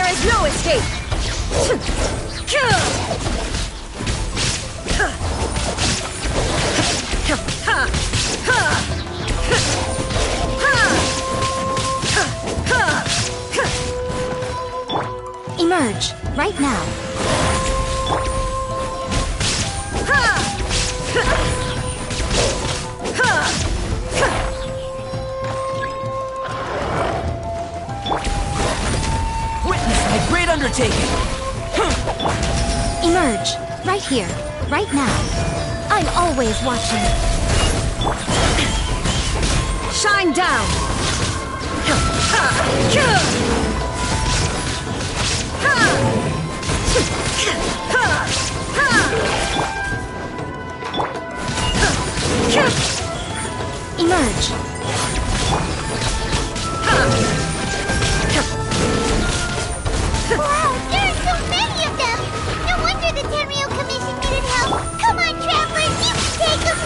There is no escape! Emerge, right now. Witness my great undertaking! Emerge, right here, right now. I'm always watching. Shine down! Emerge. Wow, there are so many of them! No wonder the Tenryou Commission needed help! Come on, travelers, you can take them!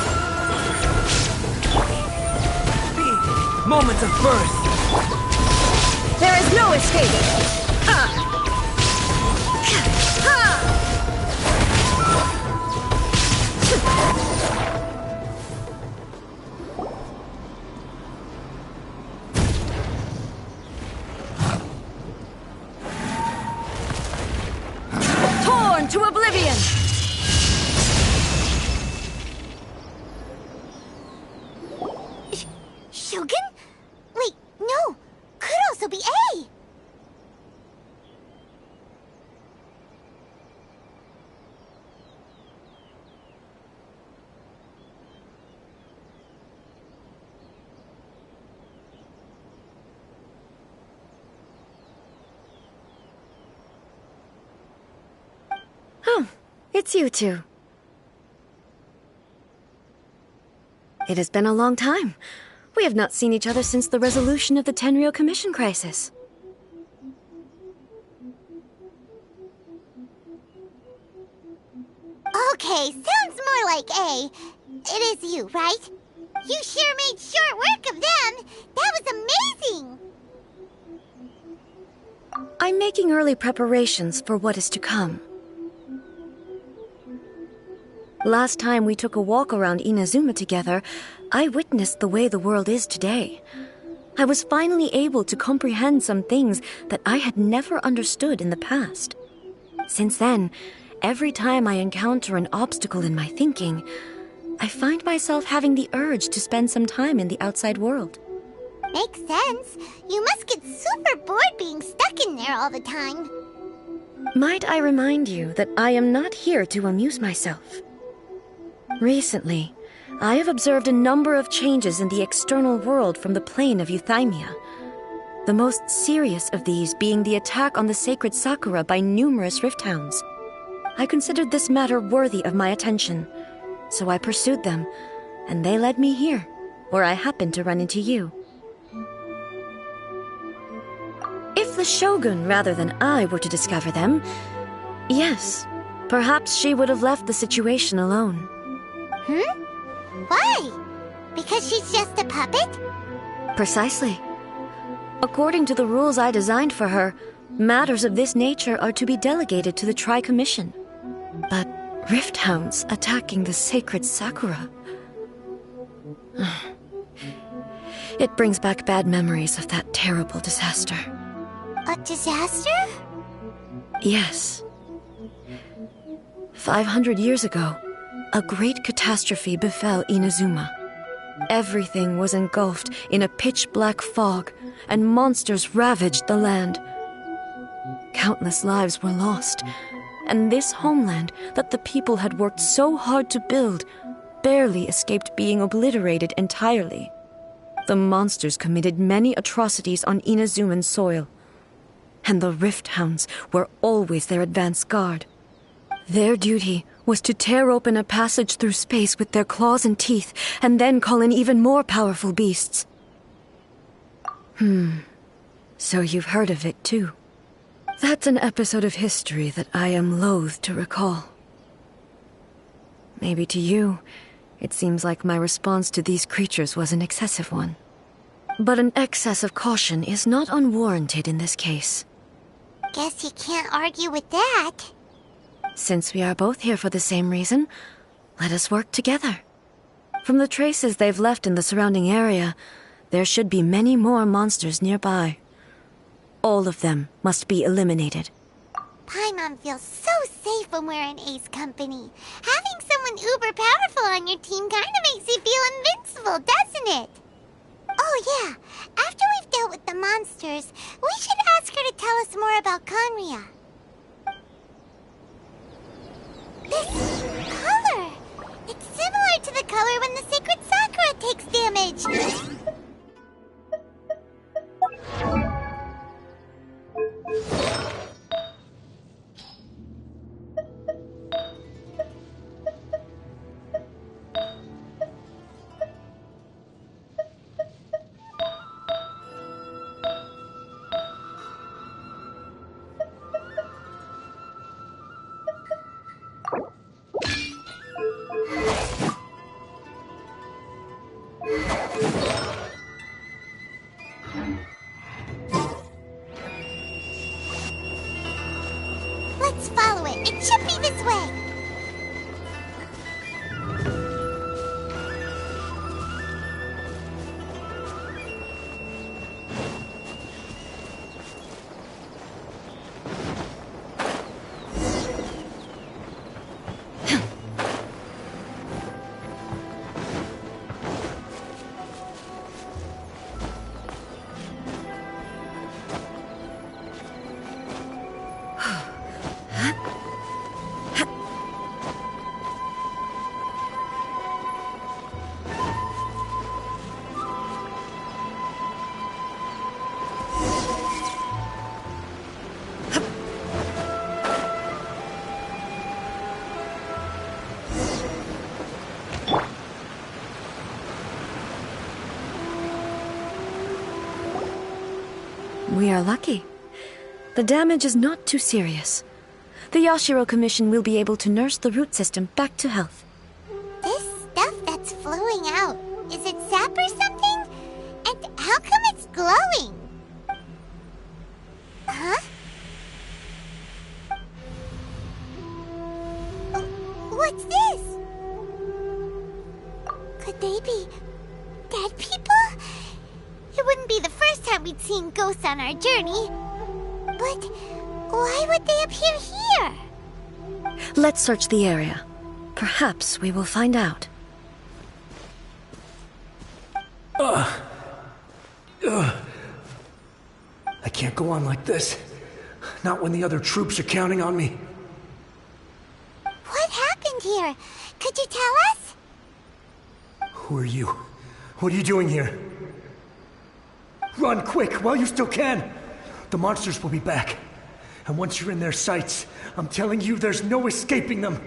The moment of birth! There is no escape! Torn to oblivion! Shogun? Wait, no! Could also be A! Oh, it's you two. It has been a long time. We have not seen each other since the resolution of the Tenryou Commission crisis. Okay, sounds more like A. It is you, right? You sure made short work of them! That was amazing! I'm making early preparations for what is to come. Last time we took a walk around Inazuma together, I witnessed the way the world is today. I was finally able to comprehend some things that I had never understood in the past. Since then, every time I encounter an obstacle in my thinking, I find myself having the urge to spend some time in the outside world. Makes sense. You must get super bored being stuck in there all the time. Might I remind you that I am not here to amuse myself. Recently, I have observed a number of changes in the external world from the plane of Euthymia. The most serious of these being the attack on the sacred Sakura by numerous rift hounds. I considered this matter worthy of my attention, so I pursued them, and they led me here, where I happened to run into you. If the Shogun rather than I were to discover them, yes, perhaps she would have left the situation alone. Why? Because she's just a puppet? Precisely. According to the rules I designed for her, matters of this nature are to be delegated to the Tri-Commission. But rift hounds attacking the sacred Sakura... It brings back bad memories of that terrible disaster. A disaster? Yes. 500 years ago, a great catastrophe befell Inazuma. Everything was engulfed in a pitch-black fog, and monsters ravaged the land. Countless lives were lost, and this homeland that the people had worked so hard to build barely escaped being obliterated entirely. The monsters committed many atrocities on Inazuman soil, and the Rift Hounds were always their advance guard. Their duty was to tear open a passage through space with their claws and teeth, and then call in even more powerful beasts. So you've heard of it too. That's an episode of history that I am loath to recall. Maybe to you, it seems like my response to these creatures was an excessive one. But an excess of caution is not unwarranted in this case. Guess you can't argue with that. Since we are both here for the same reason, let us work together. From the traces they've left in the surrounding area, there should be many more monsters nearby. All of them must be eliminated. Paimon feels so safe when we're in Ace company. Having someone uber powerful on your team kind of makes you feel invincible, doesn't it? Oh yeah, after we've dealt with the monsters, we should ask her to tell us more about Conria. This color! It's similar to the color when the sacred Sakura takes damage! Let's follow it. It should be this way. We are lucky. The damage is not too serious. The Yashiro Commission will be able to nurse the root system back to health. This stuff that's flowing out, is it sap or something? And how come it's glowing? Huh? What's this? Could they be dead people? It wouldn't be the first time we'd seen ghosts on our journey. But why would they appear here? Let's search the area. Perhaps we will find out. I can't go on like this. Not when the other troops are counting on me. What happened here? Could you tell us? Who are you? What are you doing here? Run quick while you still can! The monsters will be back. And once you're in their sights, I'm telling you there's no escaping them.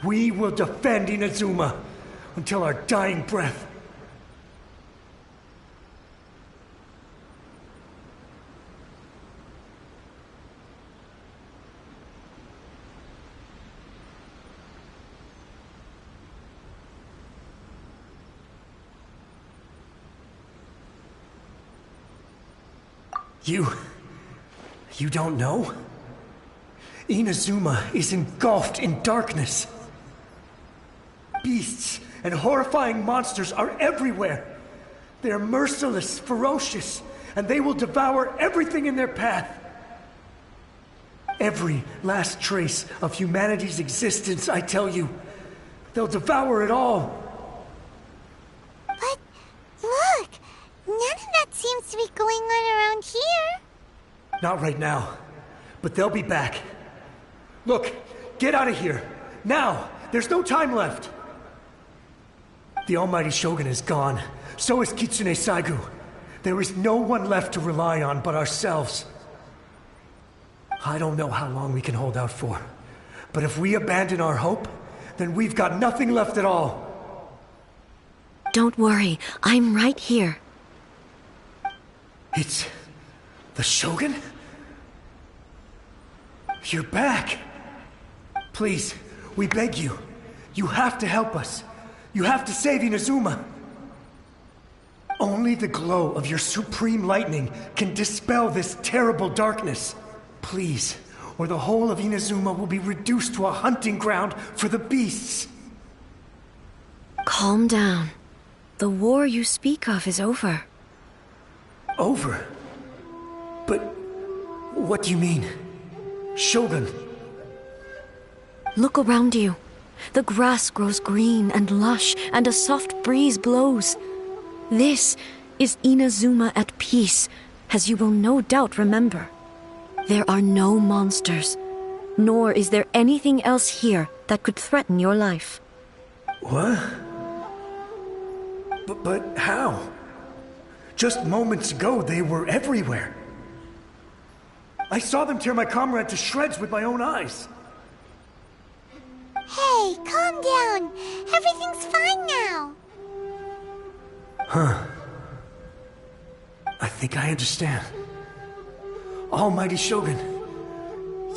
We will defend Inazuma until our dying breath. You don't know? Inazuma is engulfed in darkness. Beasts and horrifying monsters are everywhere. They are merciless, ferocious, and they will devour everything in their path. Every last trace of humanity's existence, I tell you. They'll devour it all. But look, none of that seems to be going on around here. Not right now, but they'll be back. Look, get out of here. Now! There's no time left! The Almighty Shogun is gone. So is Kitsune Saigu. There is no one left to rely on but ourselves. I don't know how long we can hold out for. But if we abandon our hope, then we've got nothing left at all. Don't worry, I'm right here. It's... the Shogun? You're back! Please, we beg you. You have to help us. You have to save Inazuma. Only the glow of your supreme lightning can dispel this terrible darkness. Please, or the whole of Inazuma will be reduced to a hunting ground for the beasts. Calm down. The war you speak of is over. Over? But what do you mean? Shogun? Look around you. The grass grows green and lush, and a soft breeze blows. This is Inazuma at peace, as you will no doubt remember. There are no monsters, nor is there anything else here that could threaten your life. What? But how? Just moments ago, they were everywhere. I saw them tear my comrade to shreds with my own eyes. Hey, calm down. Everything's fine now. Huh. I think I understand. Almighty Shogun,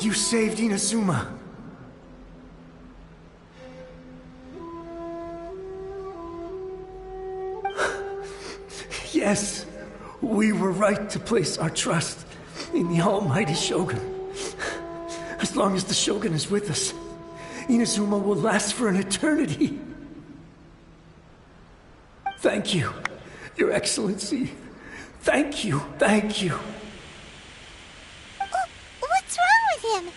you saved Inazuma. Yes, we were right to place our trust in the Almighty Shogun. As long as the Shogun is with us, Inazuma will last for an eternity. Thank you, Your Excellency. Thank you, thank you. What's wrong with him?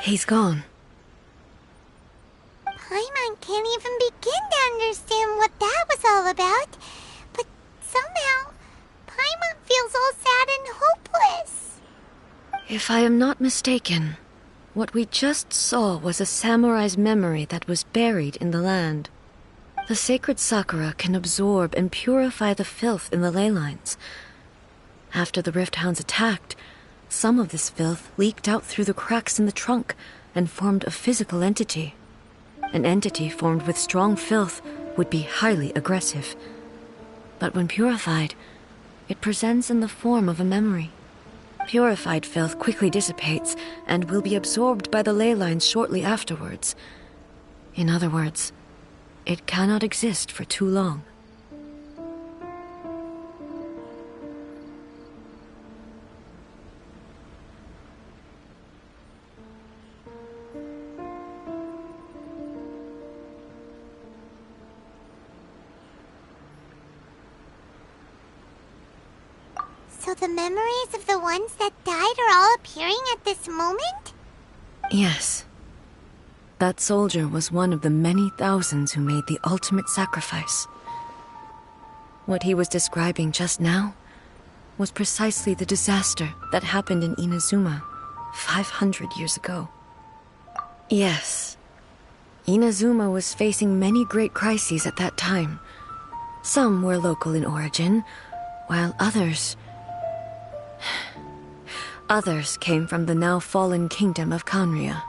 He's gone. Paimon can't even begin to understand what that was all about. But somehow, Paimon feels all sad and hopeless. If I am not mistaken, what we just saw was a samurai's memory that was buried in the land. The sacred sakura can absorb and purify the filth in the ley lines. After the Rift Hounds attacked, some of this filth leaked out through the cracks in the trunk and formed a physical entity. An entity formed with strong filth would be highly aggressive. But when purified, it presents in the form of a memory. Purified filth quickly dissipates and will be absorbed by the ley lines shortly afterwards. In other words, it cannot exist for too long. So the memories of the ones that died are all appearing at this moment? Yes. That soldier was one of the many thousands who made the ultimate sacrifice. What he was describing just now was precisely the disaster that happened in Inazuma 500 years ago. Yes. Inazuma was facing many great crises at that time. Some were local in origin, while others came from the now fallen kingdom of Kanria.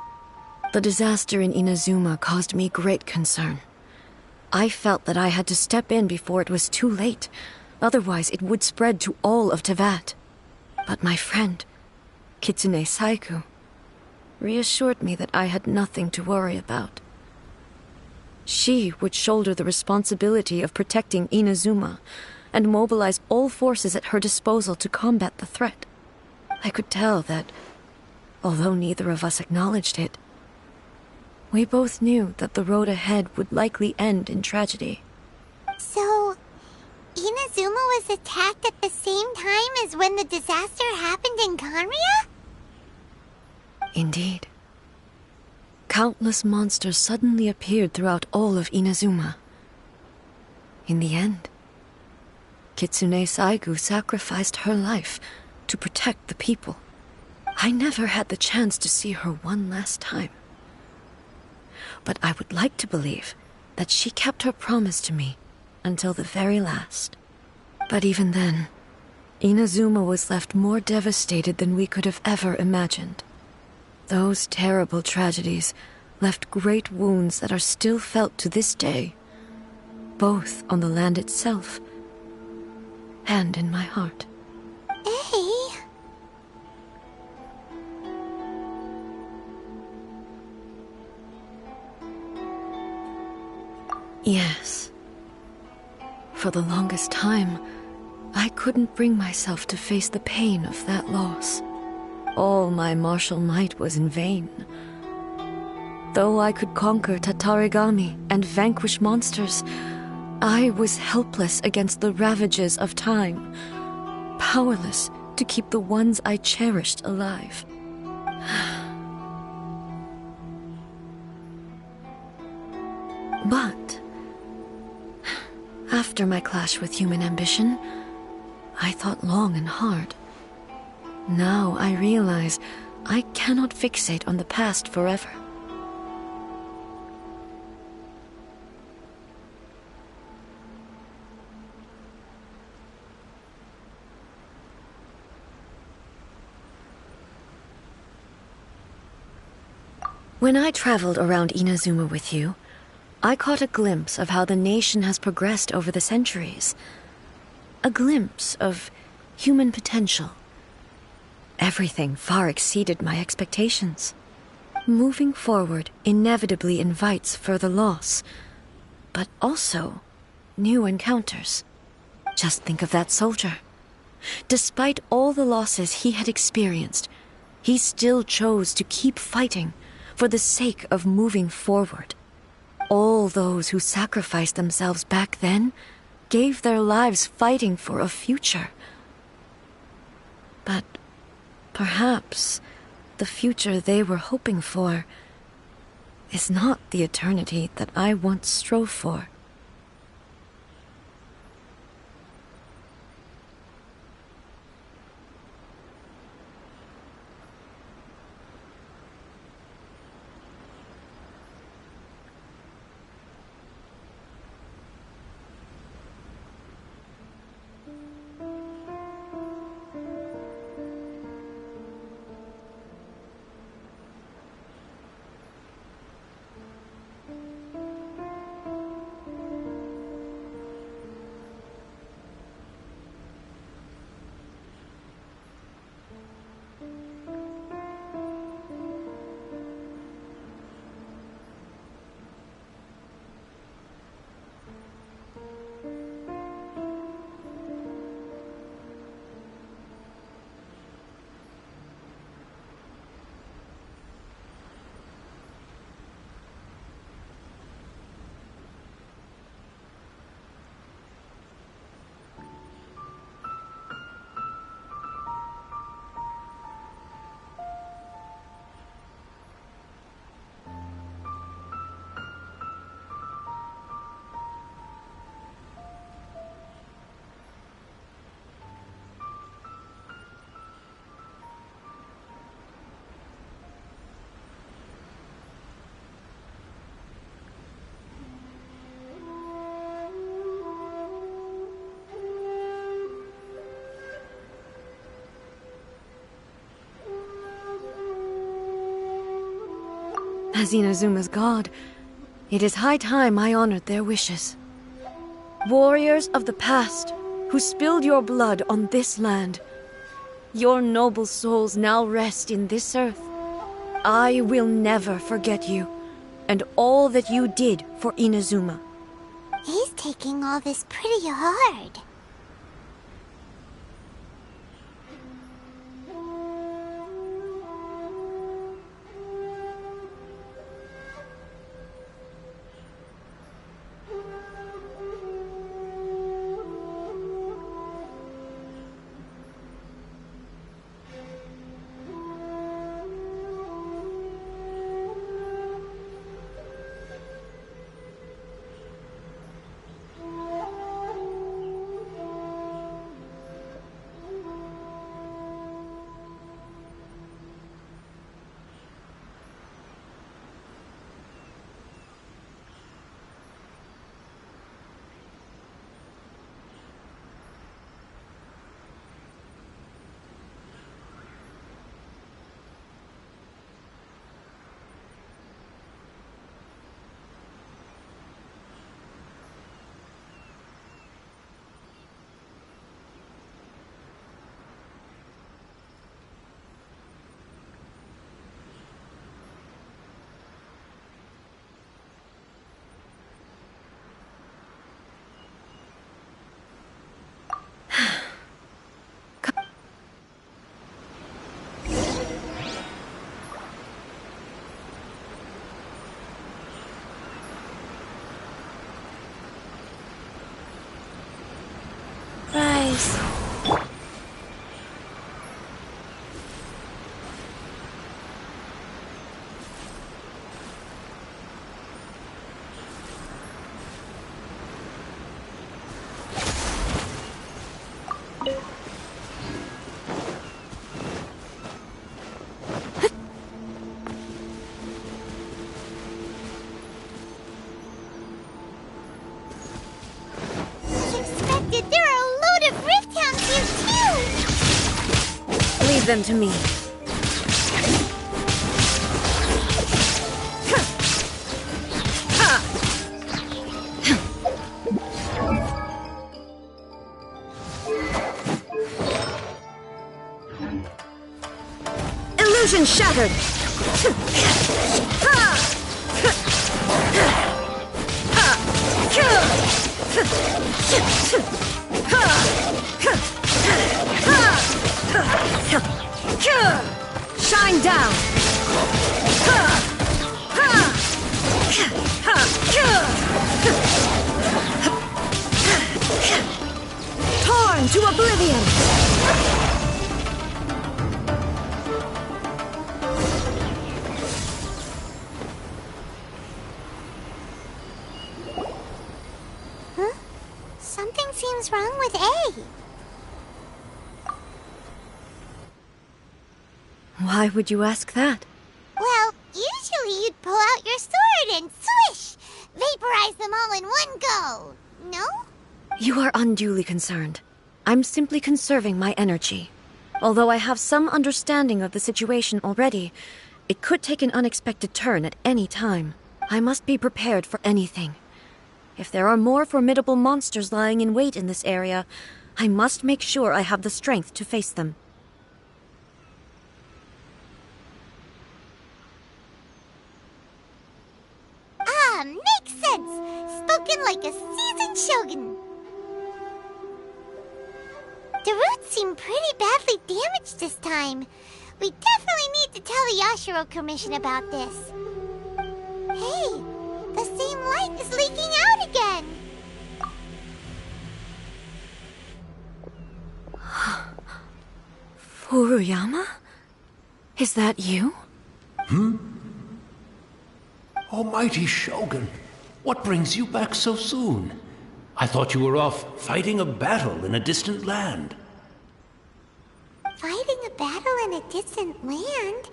The disaster in Inazuma caused me great concern. I felt that I had to step in before it was too late, otherwise it would spread to all of Teyvat. But my friend, Kitsune Saiku, reassured me that I had nothing to worry about. She would shoulder the responsibility of protecting Inazuma and mobilize all forces at her disposal to combat the threat. I could tell that, although neither of us acknowledged it, we both knew that the road ahead would likely end in tragedy. So, Inazuma was attacked at the same time as when the disaster happened in Kanria? Indeed. Countless monsters suddenly appeared throughout all of Inazuma. In the end, Kitsune Saigu sacrificed her life to protect the people. I never had the chance to see her one last time. But I would like to believe that she kept her promise to me until the very last. But even then, Inazuma was left more devastated than we could have ever imagined. Those terrible tragedies left great wounds that are still felt to this day, both on the land itself and in my heart. Hey. Yes. For the longest time, I couldn't bring myself to face the pain of that loss. All my martial might was in vain. Though I could conquer Tatarigami and vanquish monsters, I was helpless against the ravages of time, powerless to keep the ones I cherished alive. But after my clash with human ambition, I thought long and hard. Now I realize I cannot fixate on the past forever. When I traveled around Inazuma with you, I caught a glimpse of how the nation has progressed over the centuries. A glimpse of human potential. Everything far exceeded my expectations. Moving forward inevitably invites further loss, but also new encounters. Just think of that soldier. Despite all the losses he had experienced, he still chose to keep fighting for the sake of moving forward. All those who sacrificed themselves back then gave their lives fighting for a future. But perhaps the future they were hoping for is not the eternity that I once strove for. As Inazuma's god, it is high time I honored their wishes. Warriors of the past, who spilled your blood on this land, your noble souls now rest in this earth. I will never forget you, and all that you did for Inazuma. He's taking all this pretty hard. them to me. Illusion shattered! Shine down! Torn to oblivion! Something seems wrong with A. Why would you ask that? Well, usually you'd pull out your sword and swish! Vaporize them all in one go! No? You are unduly concerned. I'm simply conserving my energy. Although I have some understanding of the situation already, it could take an unexpected turn at any time. I must be prepared for anything. If there are more formidable monsters lying in wait in this area, I must make sure I have the strength to face them. Ah, makes sense! Spoken like a seasoned shogun. The roots seem pretty badly damaged this time. We definitely need to tell the Yashiro Commission about this. Hey, the same light is leaking out again! Furuyama? Is that you? Almighty Shogun, what brings you back so soon? I thought you were off fighting a battle in a distant land. Fighting a battle in a distant land?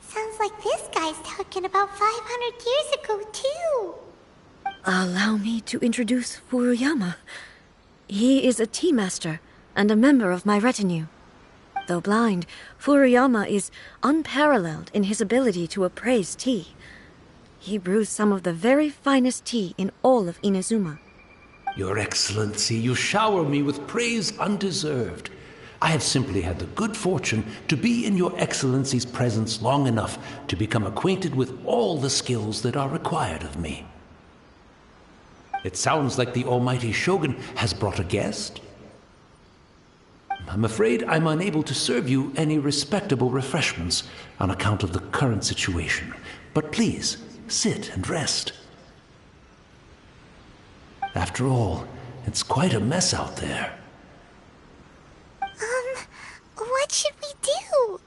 Sounds like this guy's talking about 500 years ago, too. Allow me to introduce Furuyama. He is a tea master and a member of my retinue. Though blind, Furuyama is unparalleled in his ability to appraise tea. He brews some of the very finest tea in all of Inazuma. Your Excellency, you shower me with praise undeserved. I have simply had the good fortune to be in Your Excellency's presence long enough to become acquainted with all the skills that are required of me. It sounds like the Almighty Shogun has brought a guest. I'm afraid I'm unable to serve you any respectable refreshments on account of the current situation. But please, sit and rest. After all, it's quite a mess out there. What should we do?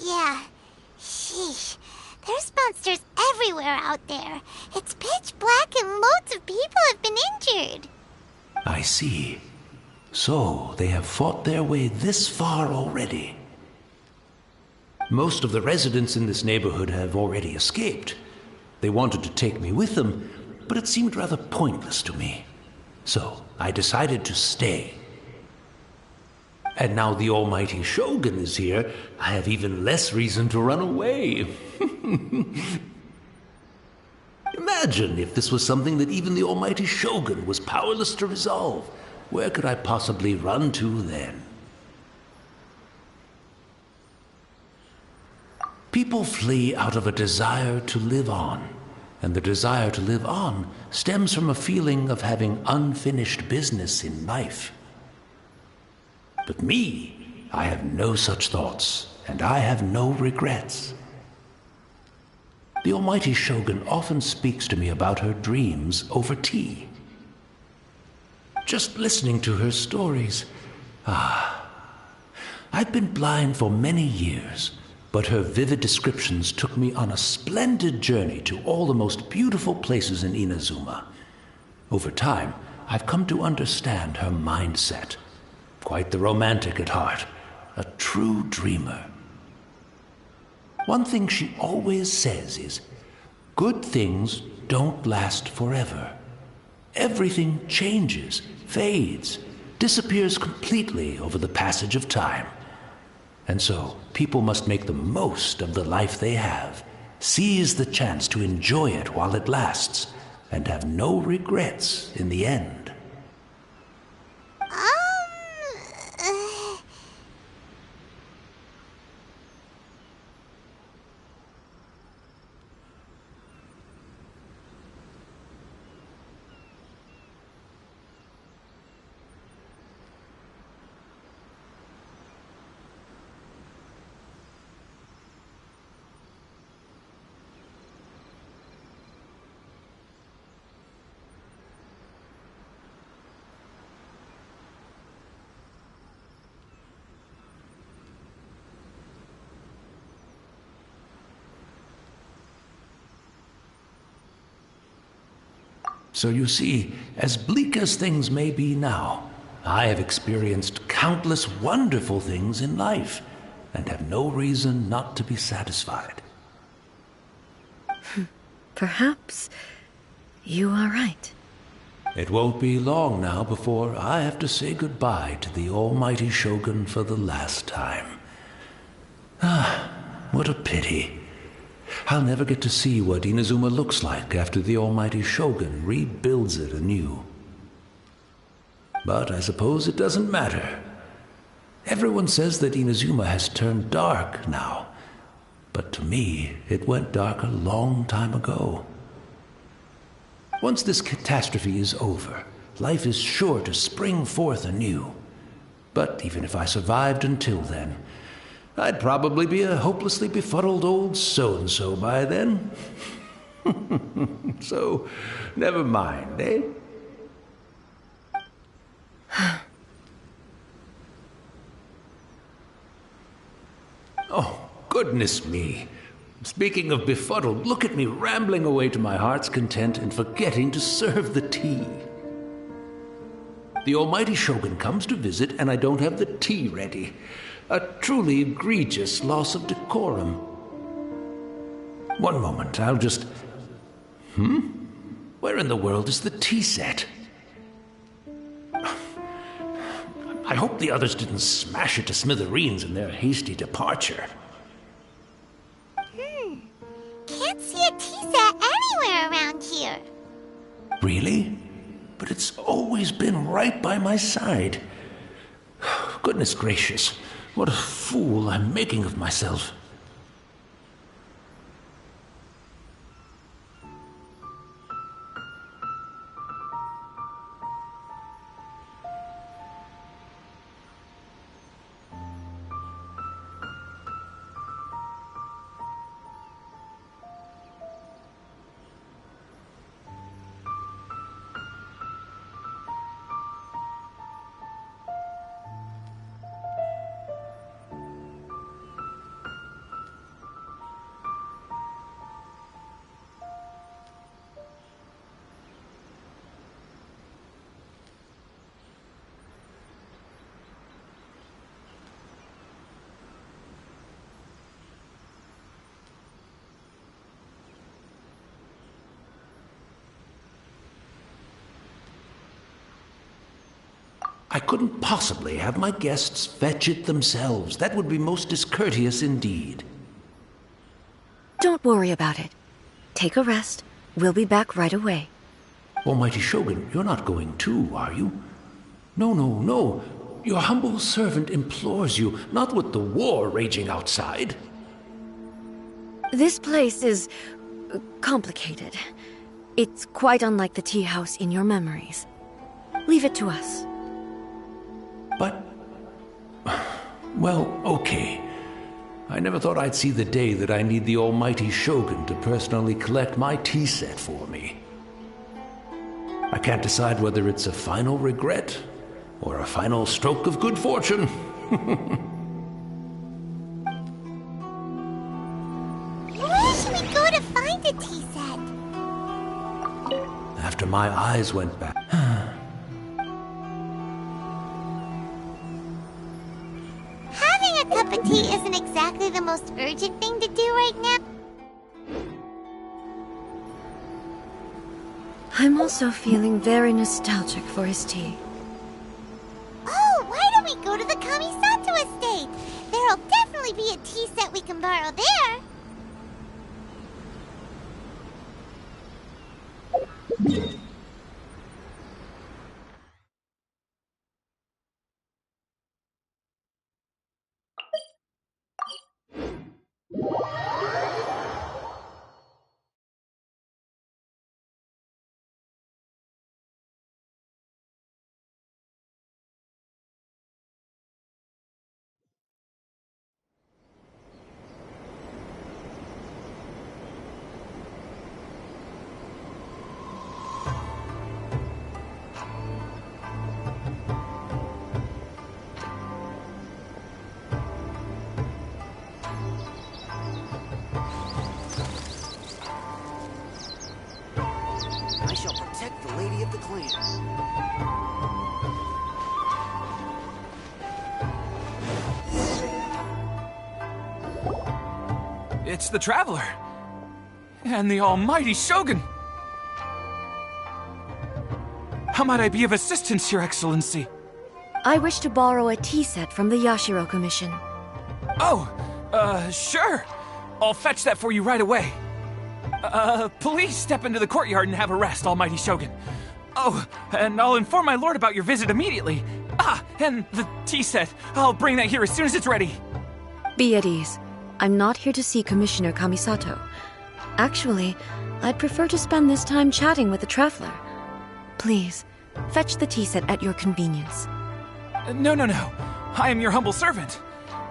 Yeah. Sheesh. There's monsters everywhere out there. It's pitch black and loads of people have been injured. I see. So, they have fought their way this far already. Most of the residents in this neighborhood have already escaped. They wanted to take me with them, but it seemed rather pointless to me. So, I decided to stay. And now the Almighty Shogun is here, I have even less reason to run away. Imagine if this was something that even the Almighty Shogun was powerless to resolve. Where could I possibly run to then? People flee out of a desire to live on, and the desire to live on stems from a feeling of having unfinished business in life. But me, I have no such thoughts, and I have no regrets. The Almighty Shogun often speaks to me about her dreams over tea. Just listening to her stories, I've been blind for many years, but her vivid descriptions took me on a splendid journey to all the most beautiful places in Inazuma. Over time, I've come to understand her mindset. Quite the romantic at heart, a true dreamer. One thing she always says is, good things don't last forever. Everything changes, fades, disappears completely over the passage of time. And so, people must make the most of the life they have, seize the chance to enjoy it while it lasts, and have no regrets in the end. So you see, as bleak as things may be now, I have experienced countless wonderful things in life, and have no reason not to be satisfied. Perhaps you are right. It won't be long now before I have to say goodbye to the almighty Shogun for the last time. Ah, what a pity. I'll never get to see what Inazuma looks like after the almighty Shogun rebuilds it anew. But I suppose it doesn't matter. Everyone says that Inazuma has turned dark now, but to me, it went dark a long time ago. Once this catastrophe is over, life is sure to spring forth anew. But even if I survived until then, I'd probably be a hopelessly befuddled old so-and-so by then. So, never mind, eh? Oh, goodness me. Speaking of befuddled, look at me rambling away to my heart's content and forgetting to serve the tea. The almighty Shogun comes to visit and I don't have the tea ready. A truly egregious loss of decorum. One moment, I'll just... Where in the world is the tea set? I hope the others didn't smash it to smithereens in their hasty departure. Can't see a tea set anywhere around here. Really? But it's always been right by my side. Goodness gracious, what a fool I'm making of myself. I couldn't possibly have my guests fetch it themselves. That would be most discourteous indeed. Don't worry about it. Take a rest. We'll be back right away. Almighty Shogun, you're not going too, are you? No, no, no. Your humble servant implores you, not with the war raging outside. This place is complicated. It's quite unlike the tea house in your memories. Leave it to us. But... well, okay. I never thought I'd see the day that I need the almighty Shogun to personally collect my tea set for me. I can't decide whether it's a final regret or a final stroke of good fortune. after my eyes went back. Having a cup of tea isn't exactly the most urgent thing to do right now. I'm also feeling very nostalgic for his tea. Oh, why don't we go to the Kamisato estate? There'll definitely be a tea set we can borrow there. I shall protect the lady of the clan. It's the Traveler. And the almighty Shogun. How might I be of assistance, Your Excellency? I wish to borrow a tea set from the Yashiro Commission. Oh, sure. I'll fetch that for you right away. Please step into the courtyard and have a rest, almighty Shogun. Oh, and I'll inform my lord about your visit immediately. Ah, and the tea set. I'll bring that here as soon as it's ready. Be at ease. I'm not here to see Commissioner Kamisato. Actually, I'd prefer to spend this time chatting with the Traveler. Please, fetch the tea set at your convenience. No. I am your humble servant.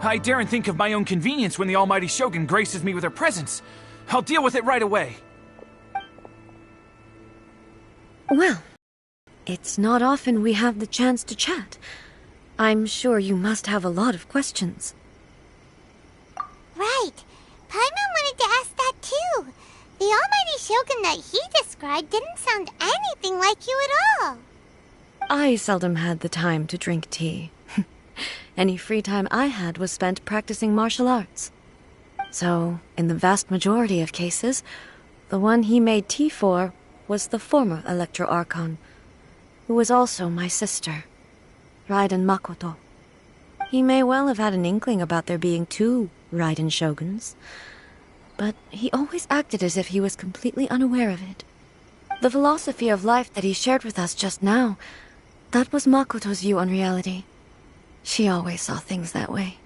I daren't think of my own convenience when the almighty Shogun graces me with her presence. I'll deal with it right away. Well, it's not often we have the chance to chat. I'm sure you must have a lot of questions. Right. Paimon wanted to ask that too. The almighty Shogun that he described didn't sound anything like you at all. I seldom had the time to drink tea. Any free time I had was spent practicing martial arts. So, in the vast majority of cases, the one he made tea for was the former Electro Archon, who was also my sister, Raiden Makoto. He may well have had an inkling about there being two Raiden Shoguns, but he always acted as if he was completely unaware of it. The philosophy of life that he shared with us just now, that was Makoto's view on reality. She always saw things that way.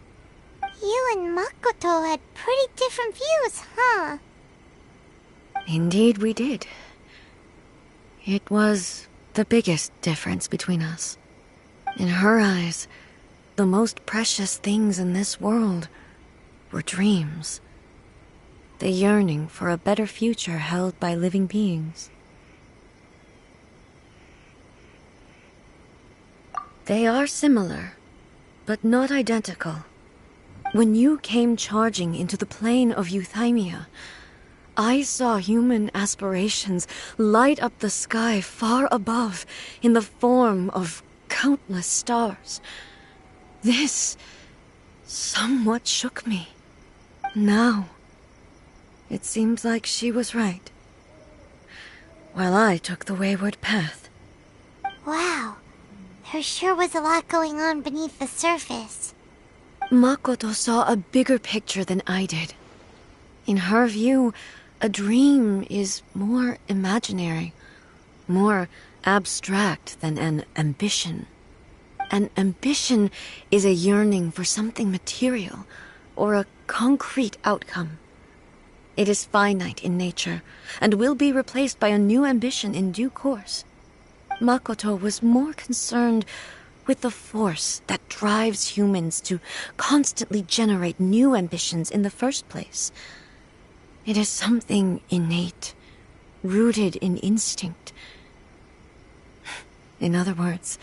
You and Makoto had pretty different views, huh? Indeed we did. It was the biggest difference between us. In her eyes, the most precious things in this world were dreams. The yearning for a better future held by living beings. They are similar, but not identical. When you came charging into the plane of Euthymia, I saw human aspirations light up the sky far above in the form of countless stars. This somewhat shook me. Now, it seems like she was right, while I took the wayward path. Wow. There sure was a lot going on beneath the surface. Makoto saw a bigger picture than I did. In her view, a dream is more imaginary, more abstract than an ambition. An ambition is a yearning for something material, or a concrete outcome. It is finite in nature, and will be replaced by a new ambition in due course. Makoto was more concerned with the force that drives humans to constantly generate new ambitions in the first place. It is something innate, rooted in instinct. In other words,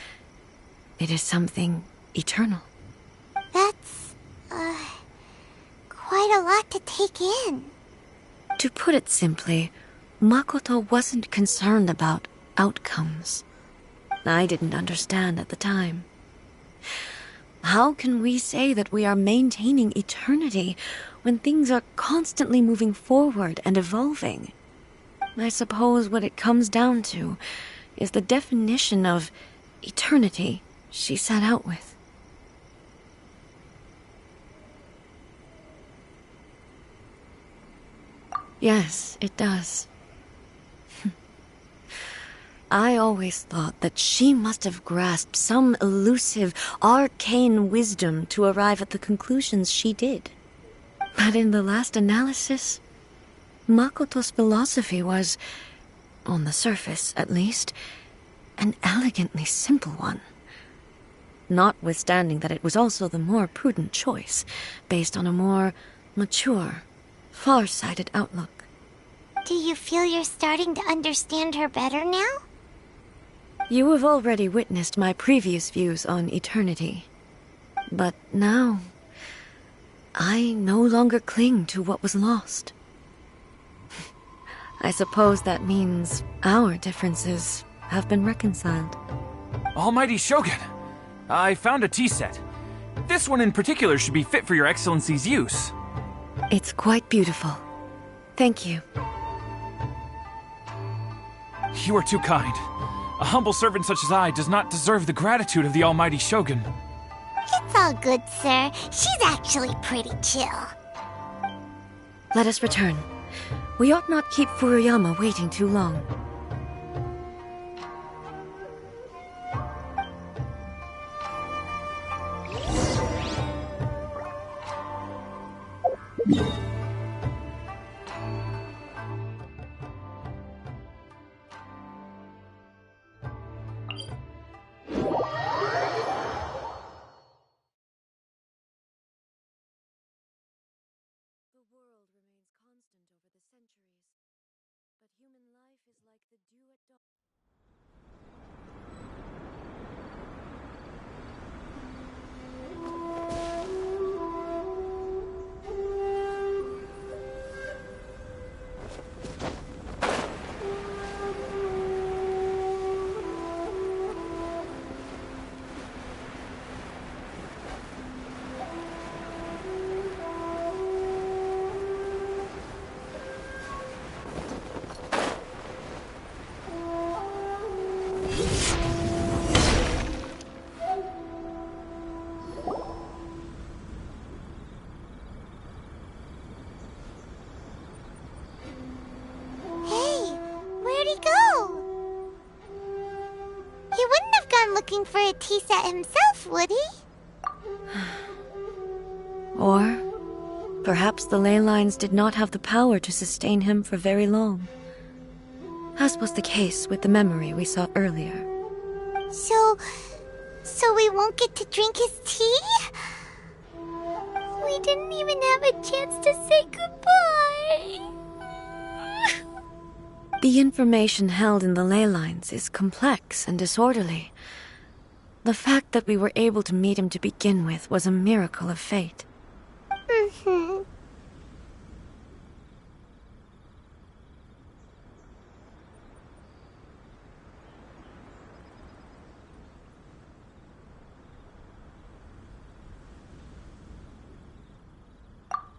it is something eternal. That's, quite a lot to take in. To put it simply, Makoto wasn't concerned about outcomes. I didn't understand at the time. How can we say that we are maintaining eternity when things are constantly moving forward and evolving? I suppose what it comes down to is the definition of eternity she set out with. Yes, it does. I always thought that she must have grasped some elusive, arcane wisdom to arrive at the conclusions she did. But in the last analysis, Makoto's philosophy was, on the surface at least, an elegantly simple one. Notwithstanding that it was also the more prudent choice, based on a more mature, far-sighted outlook. Do you feel you're starting to understand her better now? You have already witnessed my previous views on eternity. But now, I no longer cling to what was lost. I suppose that means our differences have been reconciled. Almighty Shogun, I found a tea set. This one in particular should be fit for your Excellency's use. It's quite beautiful. Thank you. You are too kind. A humble servant such as I does not deserve the gratitude of the Almighty Shogun. It's all good, sir. She's actually pretty chill. Let us return. We ought not keep Furuyama waiting too long. Looking for a tea set himself, would he? Or perhaps the ley lines did not have the power to sustain him for very long, as was the case with the memory we saw earlier. So we won't get to drink his tea? We didn't even have a chance to say goodbye. The information held in the ley lines is complex and disorderly. The fact that we were able to meet him to begin with was a miracle of fate. Mm-hmm.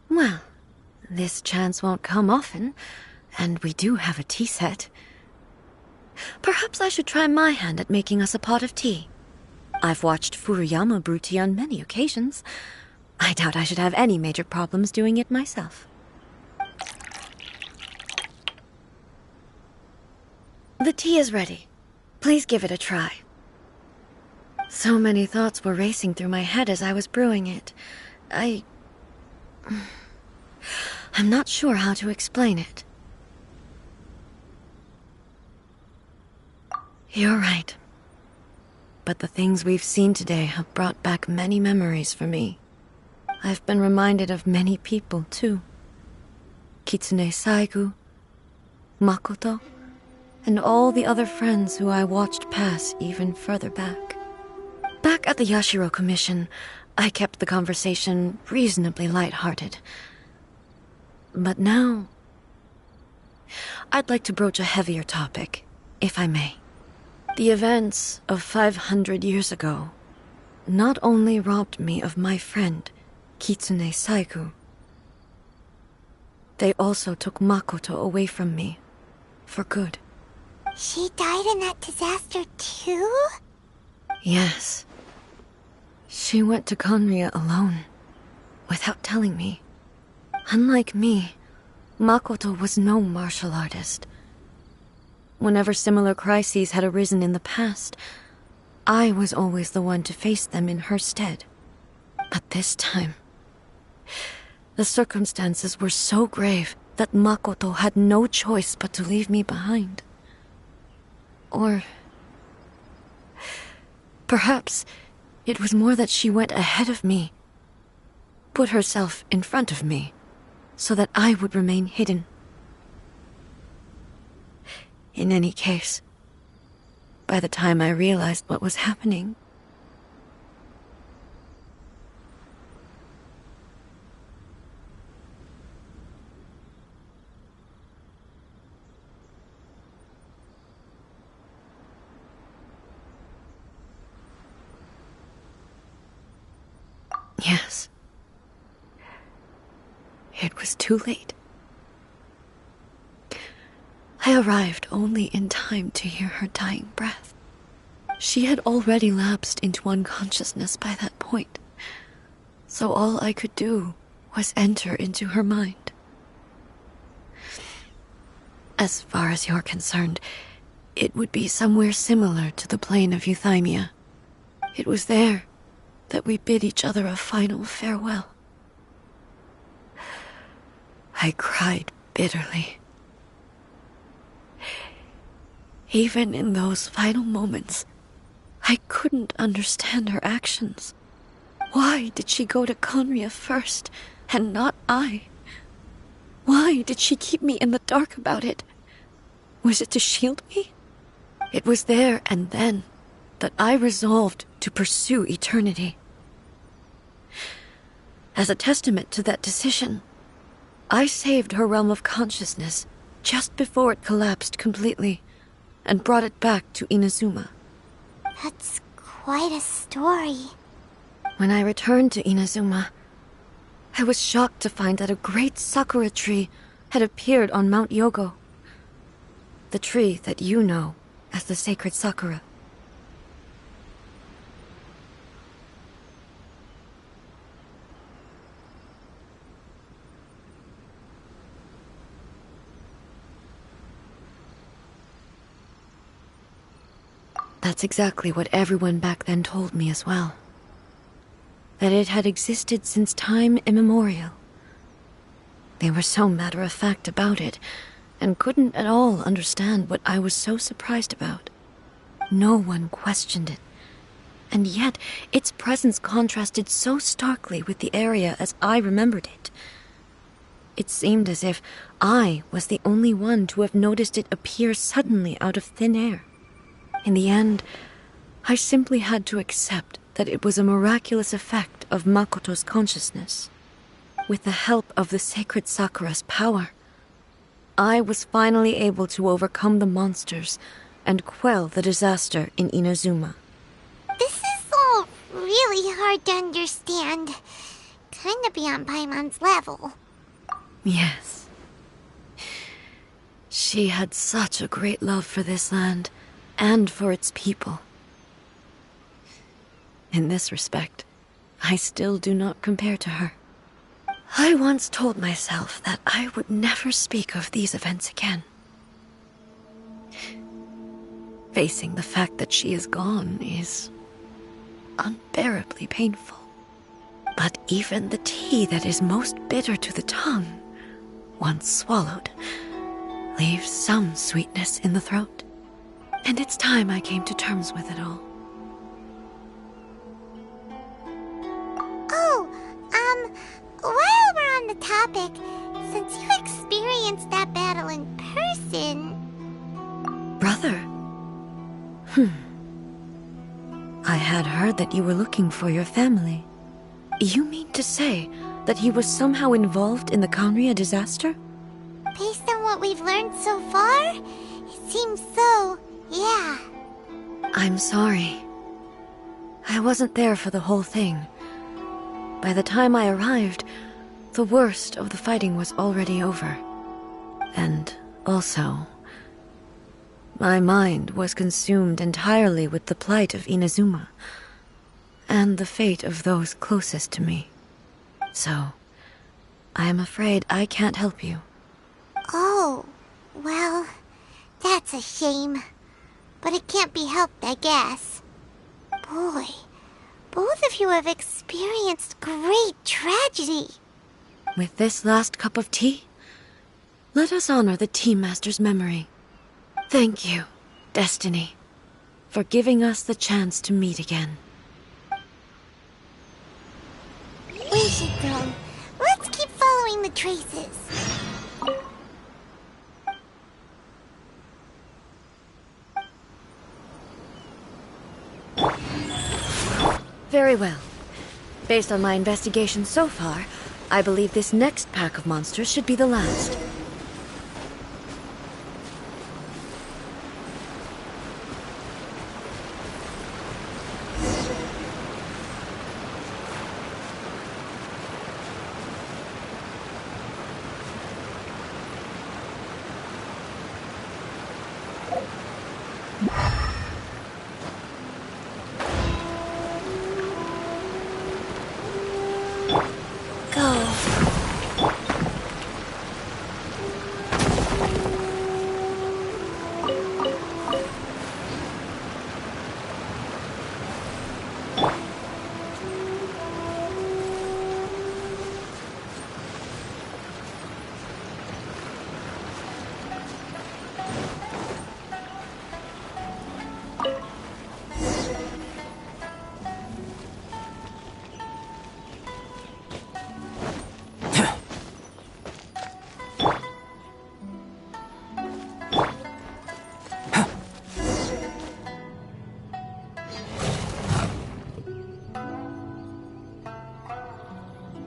Well, this chance won't come often, and we do have a tea set. Perhaps I should try my hand at making us a pot of tea. I've watched Furuyama brew tea on many occasions. I doubt I should have any major problems doing it myself. The tea is ready. Please give it a try. So many thoughts were racing through my head as I was brewing it. I'm not sure how to explain it. You're right. But the things we've seen today have brought back many memories for me. I've been reminded of many people, too. Kitsune Saigu, Makoto, and all the other friends who I watched pass even further back. Back at the Yashiro Commission, I kept the conversation reasonably light-hearted. But now, I'd like to broach a heavier topic, if I may. The events of 500 years ago not only robbed me of my friend, Kitsune Saigu, they also took Makoto away from me, for good. She died in that disaster too? Yes. She went to Conria alone, without telling me. Unlike me, Makoto was no martial artist. Whenever similar crises had arisen in the past, I was always the one to face them in her stead. But this time, the circumstances were so grave that Makoto had no choice but to leave me behind. Or perhaps it was more that she went ahead of me, put herself in front of me, so that I would remain hidden. In any case, by the time I realized what was happening, yes, it was too late. I arrived only in time to hear her dying breath. She had already lapsed into unconsciousness by that point, so all I could do was enter into her mind. As far as you're concerned, it would be somewhere similar to the plane of Euthymia. It was there that we bid each other a final farewell. I cried bitterly. Even in those final moments, I couldn't understand her actions. Why did she go to Conria first, and not I? Why did she keep me in the dark about it? Was it to shield me? It was there and then that I resolved to pursue eternity. As a testament to that decision, I saved her realm of consciousness just before it collapsed completely, and brought it back to Inazuma. That's quite a story. When I returned to Inazuma, I was shocked to find that a great sakura tree had appeared on Mount Yogo. The tree that you know as the sacred sakura. That's exactly what everyone back then told me as well. That it had existed since time immemorial. They were so matter-of-fact about it, and couldn't at all understand what I was so surprised about. No one questioned it, and yet its presence contrasted so starkly with the area as I remembered it. It seemed as if I was the only one to have noticed it appear suddenly out of thin air. In the end, I simply had to accept that it was a miraculous effect of Makoto's consciousness. With the help of the sacred Sakura's power, I was finally able to overcome the monsters and quell the disaster in Inazuma. This is all really hard to understand. Kinda beyond Paimon's level. Yes. She had such a great love for this land, and for its people. In this respect, I still do not compare to her. I once told myself that I would never speak of these events again. Facing the fact that she is gone is unbearably painful. But even the tea that is most bitter to the tongue, once swallowed, leaves some sweetness in the throat. And it's time I came to terms with it all. Oh, while we're on the topic, since you experienced that battle in person... Brother? I had heard that you were looking for your family. You mean to say that he was somehow involved in the Conria disaster? Based on what we've learned so far, it seems so, yeah. I'm sorry. I wasn't there for the whole thing. By the time I arrived, the worst of the fighting was already over. And also, my mind was consumed entirely with the plight of Inazuma, and the fate of those closest to me. So, I am afraid I can't help you. Oh, well, that's a shame. But it can't be helped, I guess. Boy, both of you have experienced great tragedy. With this last cup of tea, let us honor the Tea Master's memory. Thank you, Destiny, for giving us the chance to meet again. We should go. Let's keep following the traces. Very well. Based on my investigation so far, I believe this next pack of monsters should be the last.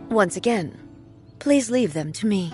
Once again, please leave them to me.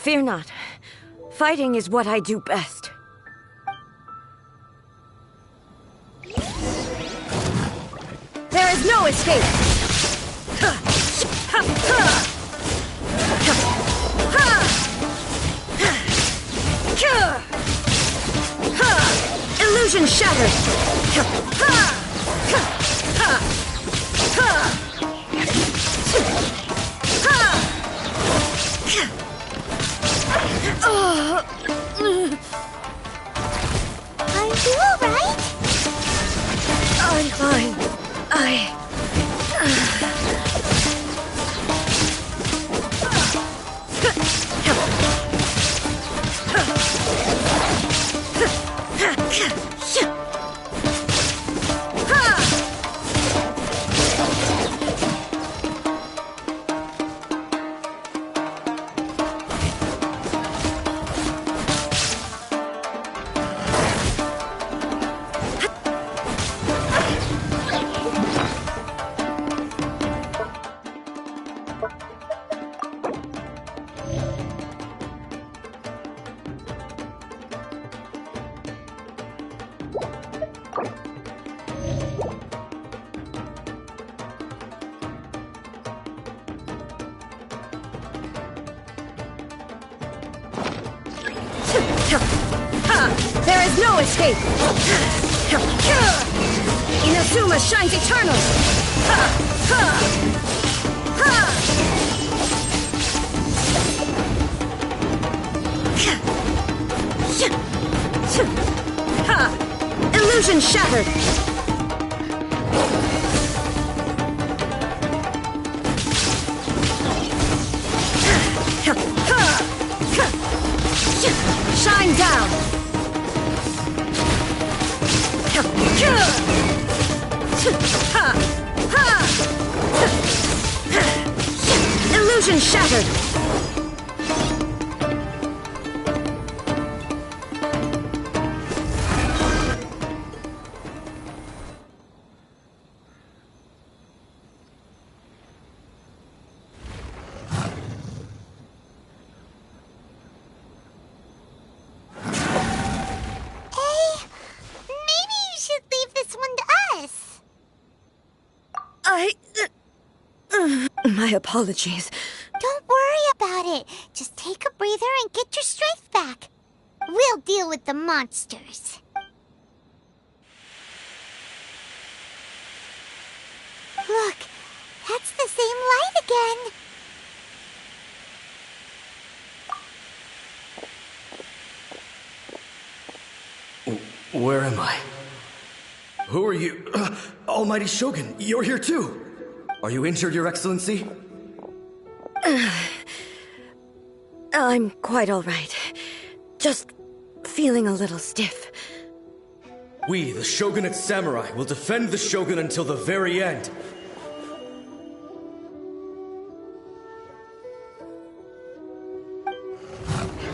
Fear not. Fighting is what I do best. There is no escape! Illusion shattered! Are you alright? I'm fine. There is no escape! Inazuma shines eternal! Illusion shattered! Shine down! Illusion shattered! My apologies. Don't worry about it. Just take a breather and get your strength back. We'll deal with the monsters. Look, that's the same light again. Where am I? Who are you? Almighty Shogun, you're here too! Are you injured, Your Excellency? I'm quite all right. Just feeling a little stiff. We, the Shogunate Samurai, will defend the Shogun until the very end.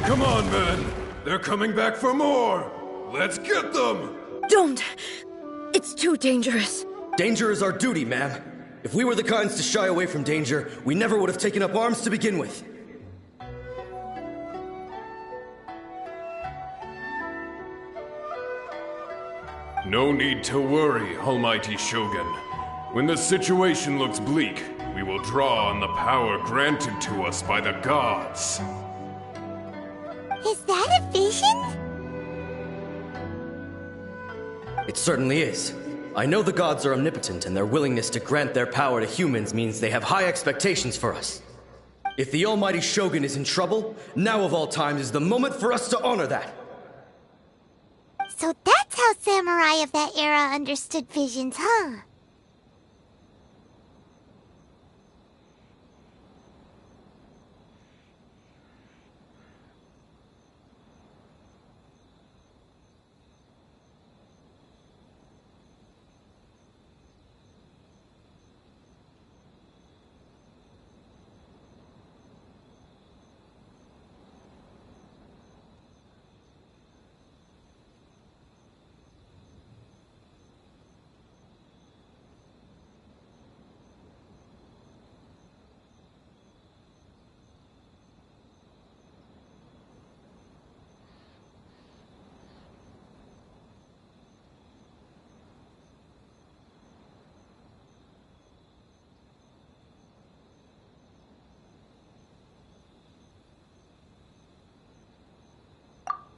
Come on, men! They're coming back for more! Let's get them! Don't! It's too dangerous. Danger is our duty, ma'am. If we were the kinds to shy away from danger, we never would have taken up arms to begin with. No need to worry, Almighty Shogun. When the situation looks bleak, we will draw on the power granted to us by the gods. Is that a vision? It certainly is. I know the gods are omnipotent, and their willingness to grant their power to humans means they have high expectations for us. If the Almighty Shogun is in trouble, now of all times is the moment for us to honor that. So that's how samurai of that era understood visions, huh?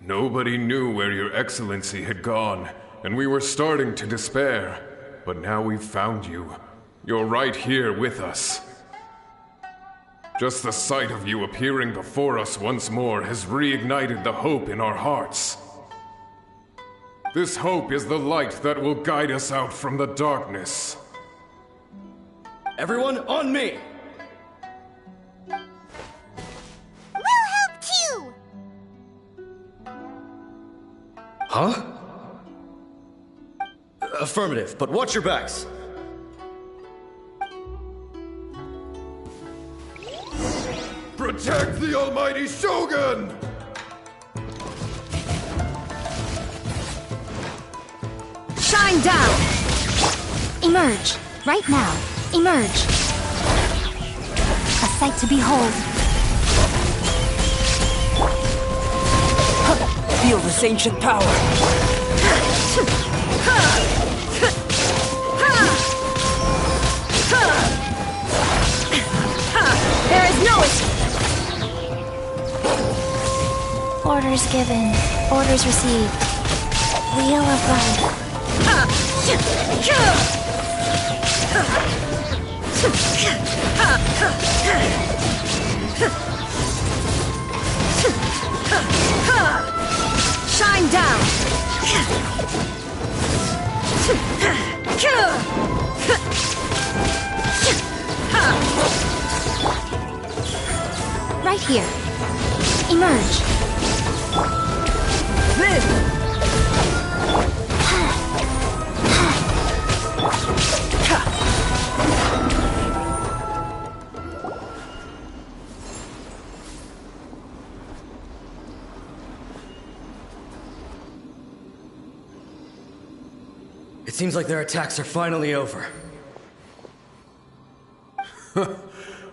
Nobody knew where your excellency had gone, and we were starting to despair. But now we've found you. You're right here with us. Just the sight of you appearing before us once more has reignited the hope in our hearts. This hope is the light that will guide us out from the darkness. Everyone, on me! We'll help too! Huh? Affirmative, but watch your backs. Protect the almighty Shogun! Shine down! Emerge! Right now! Emerge! A sight to behold. Feel this ancient power. There is no escape! Orders given. Orders received. Wheel of life. Shine down! Right here. Emerge. It seems like their attacks are finally over.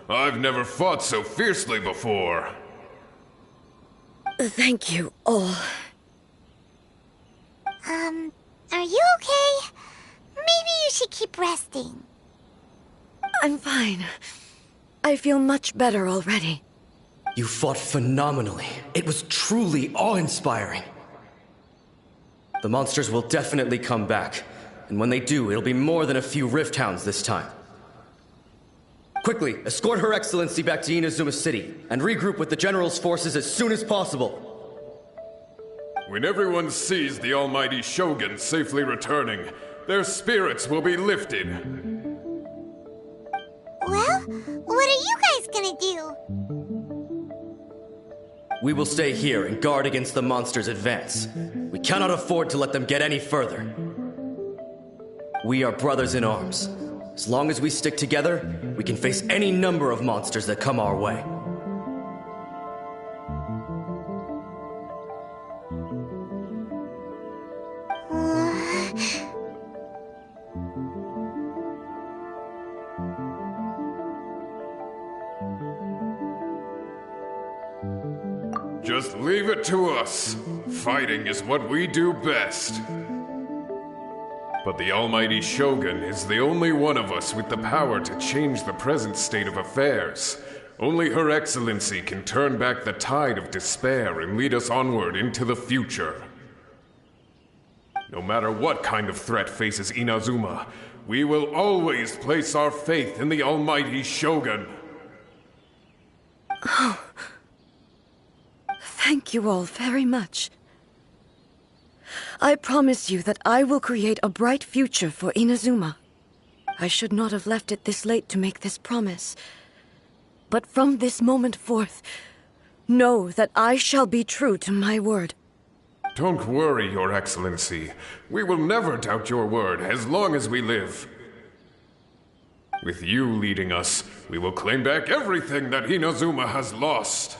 I've never fought so fiercely before. Thank you all. Are you okay? Maybe you should keep resting. I'm fine. I feel much better already. You fought phenomenally. It was truly awe-inspiring. The monsters will definitely come back. And when they do, it'll be more than a few Rift Hounds this time. Quickly, escort Her Excellency back to Inazuma City, and regroup with the General's forces as soon as possible. When everyone sees the almighty Shogun safely returning, their spirits will be lifted. Well, what are you guys gonna do? We will stay here and guard against the monsters' advance. We cannot afford to let them get any further. We are brothers in arms. As long as we stick together, we can face any number of monsters that come our way. Just leave it to us. Fighting is what we do best. But the almighty Shogun is the only one of us with the power to change the present state of affairs. Only Her Excellency can turn back the tide of despair and lead us onward into the future. No matter what kind of threat faces Inazuma, we will always place our faith in the almighty Shogun. Oh. Thank you all very much. I promise you that I will create a bright future for Inazuma. I should not have left it this late to make this promise. But from this moment forth, know that I shall be true to my word. Don't worry, Your Excellency. We will never doubt your word as long as we live. With you leading us, we will claim back everything that Inazuma has lost.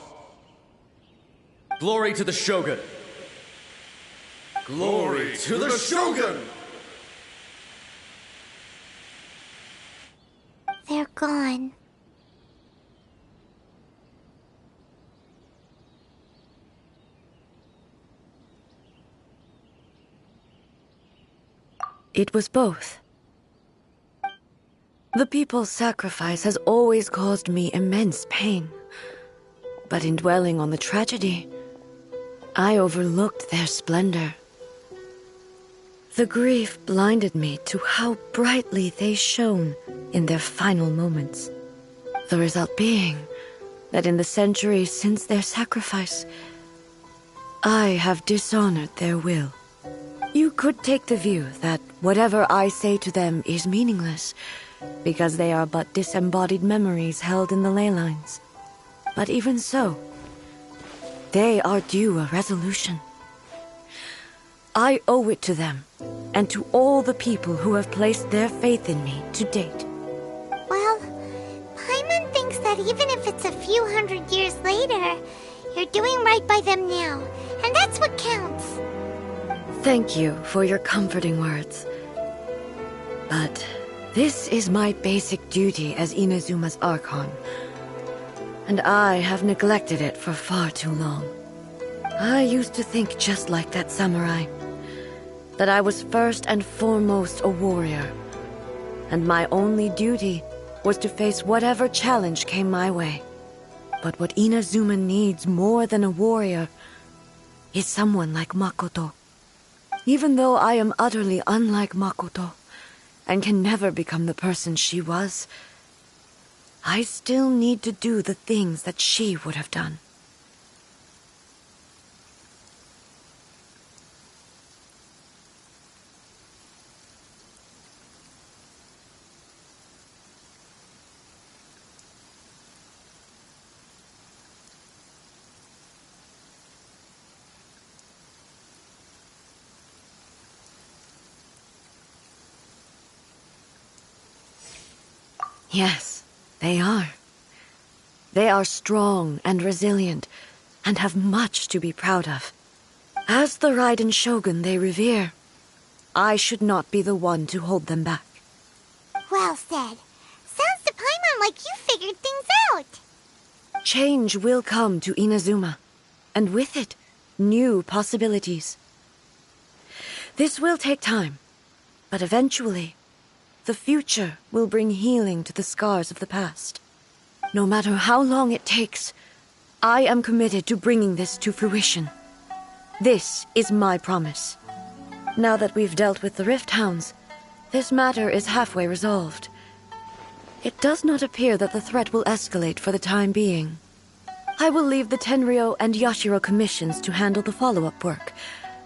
Glory to the Shogun! Glory to the Shogun! They're gone. It was both. The people's sacrifice has always caused me immense pain. But in dwelling on the tragedy, I overlooked their splendor. The grief blinded me to how brightly they shone in their final moments. The result being that in the centuries since their sacrifice, I have dishonored their will. You could take the view that whatever I say to them is meaningless, because they are but disembodied memories held in the ley lines. But even so, they are due a resolution. I owe it to them, and to all the people who have placed their faith in me to date. Well, Paimon thinks that even if it's a few hundred years later, you're doing right by them now, and that's what counts. Thank you for your comforting words. But this is my basic duty as Inazuma's Archon, and I have neglected it for far too long. I used to think just like that samurai, that I was first and foremost a warrior, and my only duty was to face whatever challenge came my way. But what Inazuma needs more than a warrior is someone like Makoto. Even though I am utterly unlike Makoto, and can never become the person she was, I still need to do the things that she would have done. Yes, they are. They are strong and resilient, and have much to be proud of. As the Raiden Shogun they revere, I should not be the one to hold them back. Well said. Sounds to Paimon like you figured things out. Change will come to Inazuma, and with it, new possibilities. This will take time, but eventually, the future will bring healing to the scars of the past. No matter how long it takes, I am committed to bringing this to fruition. This is my promise. Now that we've dealt with the Rift Hounds, this matter is halfway resolved. It does not appear that the threat will escalate for the time being. I will leave the Tenryo and Yashiro commissions to handle the follow-up work,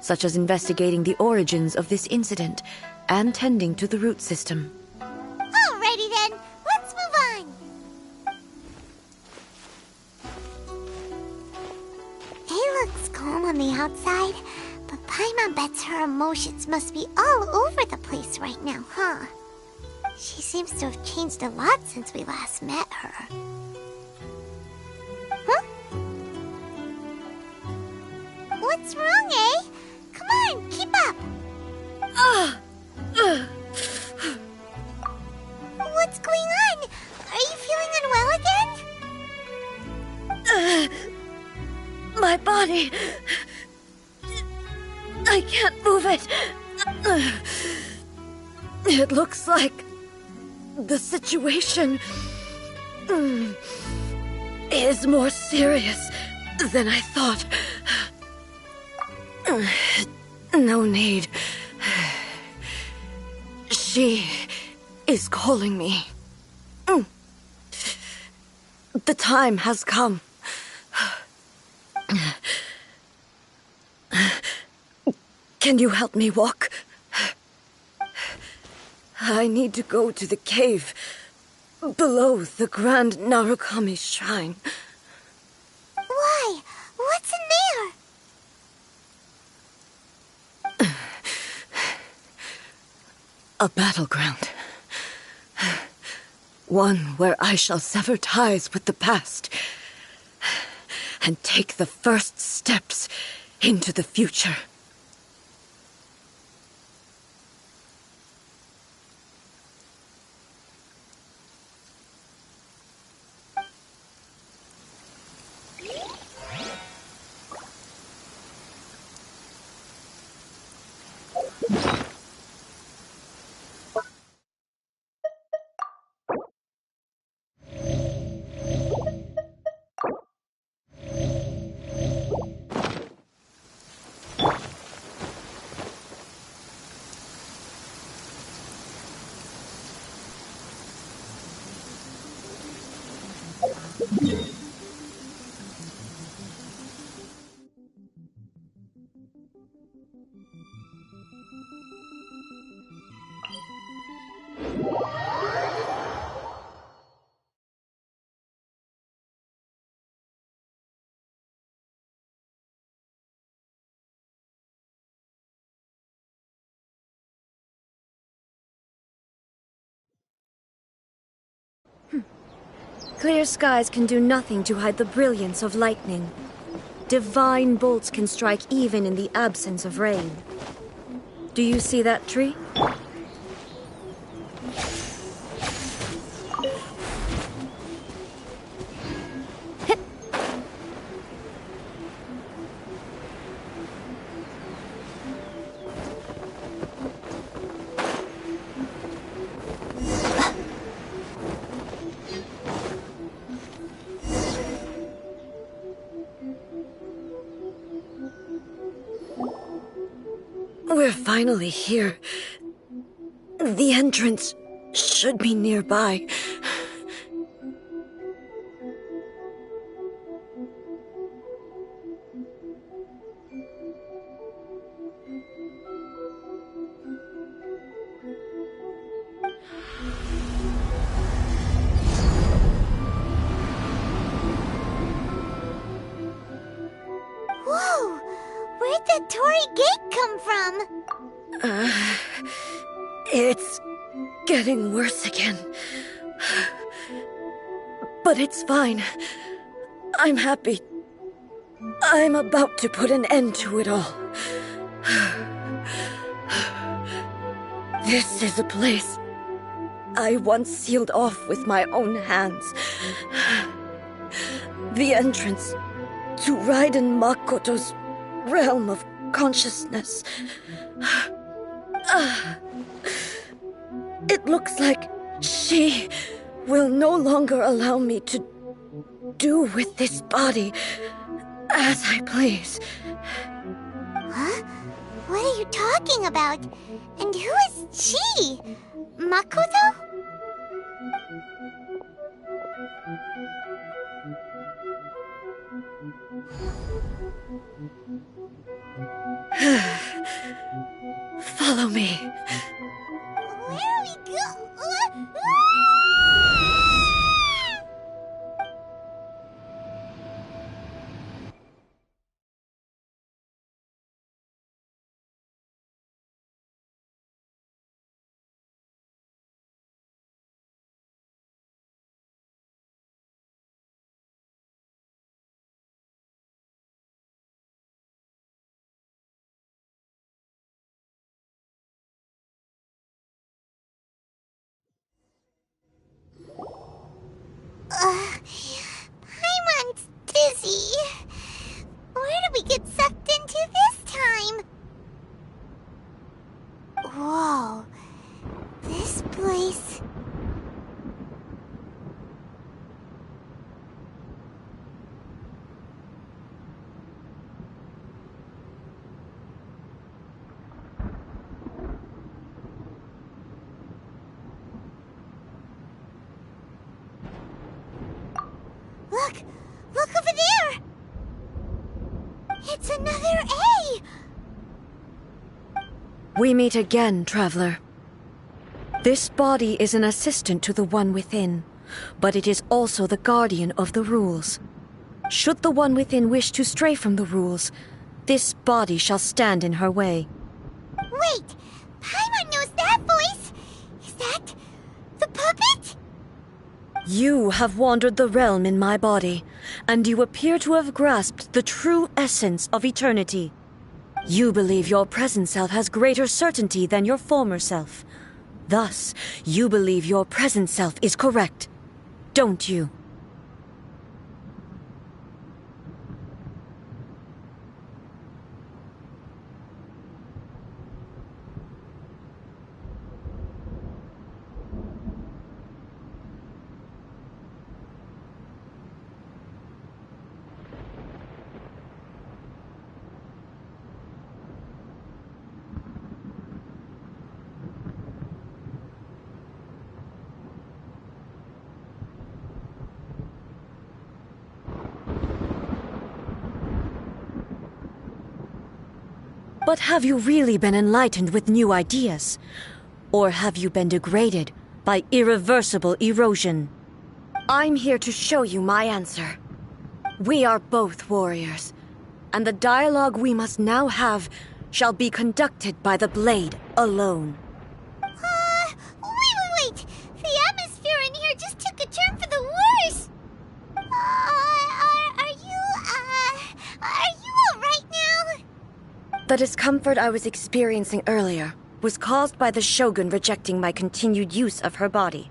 such as investigating the origins of this incident and tending to the root system. Alrighty then, let's move on. It looks calm on the outside, but Paimon bets her emotions must be all over the place right now, huh? She seems to have changed a lot since we last met her. Huh? What's wrong, eh? Come on, keep up! What's going on? Are you feeling unwell again? My body... I can't move it. It looks like the situation is more serious than I thought. No need. She is calling me. The time has come. Can you help me walk? I need to go to the cave below the Grand Narukami Shrine. Why? What's in there? A battleground. One where I shall sever ties with the past and take the first steps into the future. Clear skies can do nothing to hide the brilliance of lightning. Divine bolts can strike even in the absence of rain. Do you see that tree? We're finally here. The entrance should be nearby. Whoa! Where'd the Torii Gate come from? It's getting worse again. But it's fine. I'm happy. I'm about to put an end to it all. This is a place I once sealed off with my own hands. The entrance to Raiden Makoto's realm of consciousness. It looks like she will no longer allow me to do with this body as I please. Huh? What are you talking about? And who is she? Makoto? Follow me. Where are we go? Paimon's dizzy. Where did we get sucked into this time? Whoa. This place... Look! Look over there! It's another A! We meet again, traveler. This body is an assistant to the one within, but it is also the guardian of the rules. Should the one within wish to stray from the rules, this body shall stand in her way. Wait! Paimon knows that voice! Is that... the puppet? You have wandered the realm in my body, and you appear to have grasped the true essence of eternity. You believe your present self has greater certainty than your former self. Thus, you believe your present self is correct, don't you? But have you really been enlightened with new ideas? Or have you been degraded by irreversible erosion? I'm here to show you my answer. We are both warriors, and the dialogue we must now have shall be conducted by the blade alone. Wait! The atmosphere in here just took a turn for the worse! Are you alright now? The discomfort I was experiencing earlier was caused by the Shogun rejecting my continued use of her body.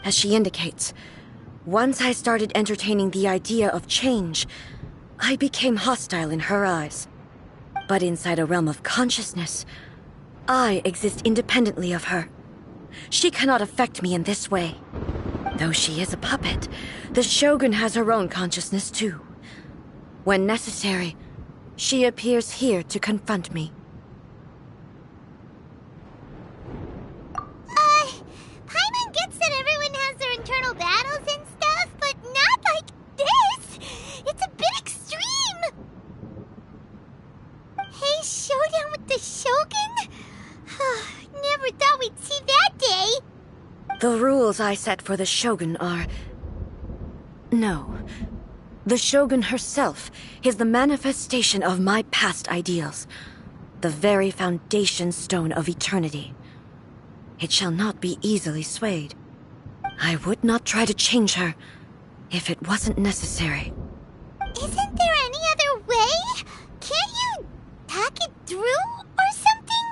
As she indicates, once I started entertaining the idea of change, I became hostile in her eyes. But inside a realm of consciousness, I exist independently of her. She cannot affect me in this way. Though she is a puppet, the Shogun has her own consciousness too. When necessary, she appears here to confront me. Paimon gets that everyone has their internal battles and stuff, but not like this! It's a bit extreme! Hey, showdown with the Shogun? Never thought we'd see that day! The rules I set for the Shogun are... No. The Shogun herself is the manifestation of my past ideals. The very foundation stone of eternity. It shall not be easily swayed. I would not try to change her if it wasn't necessary. Isn't there any other way? Can't you talk it through or something?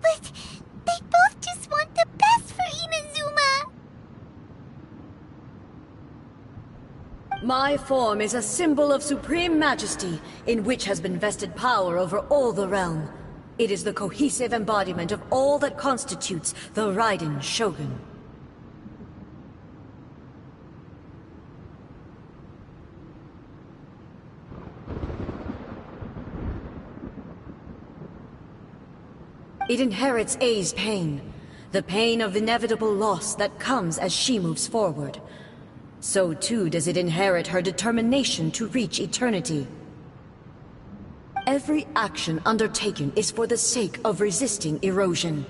But they both just want the best for Inazuma. My form is a symbol of supreme majesty, in which has been vested power over all the realm. It is the cohesive embodiment of all that constitutes the Raiden Shogun. It inherits Ei's pain, the pain of inevitable loss that comes as she moves forward. So too does it inherit her determination to reach eternity. Every action undertaken is for the sake of resisting erosion.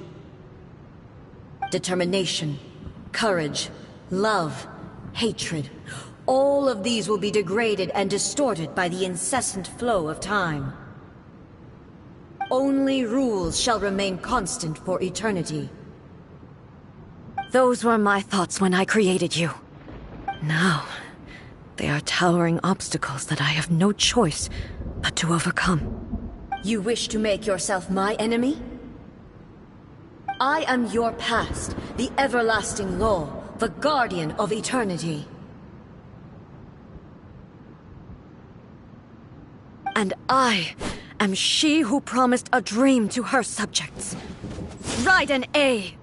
Determination, courage, love, hatred, all of these will be degraded and distorted by the incessant flow of time. Only rules shall remain constant for eternity. Those were my thoughts when I created you. Now, they are towering obstacles that I have no choice but to overcome. You wish to make yourself my enemy? I am your past, the everlasting law, the guardian of eternity. And I am she who promised a dream to her subjects. Raiden Ei!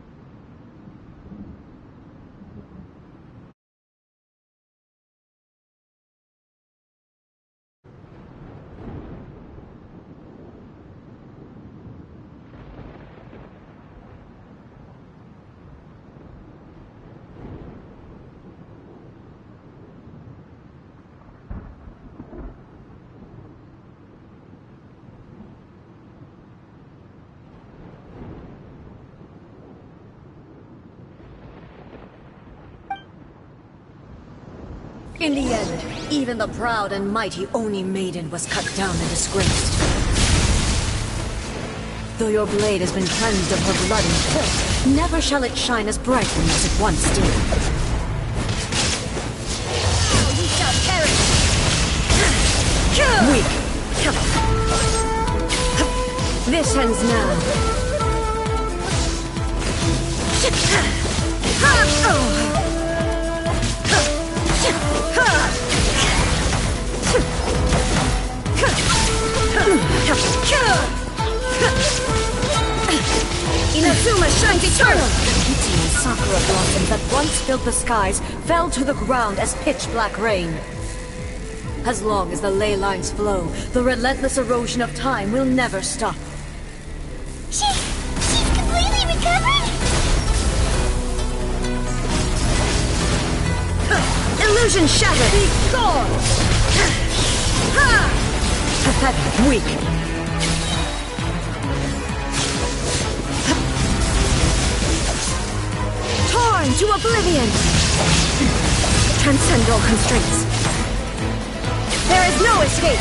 In the end, even the proud and mighty Oni Maiden was cut down and disgraced. Though your blade has been cleansed of her blood and filth, never shall it shine as brightly as it once did. Now you shall perish! Weak! This ends now. Inazuma shines eternal! sakura blossoms that once filled the skies fell to the ground as pitch-black rain. As long as the ley lines flow, the relentless erosion of time will never stop. She's completely recovered? Illusion shattered! Be gone! Pathetic, weak. Torn to oblivion! Transcend all constraints. There is no escape!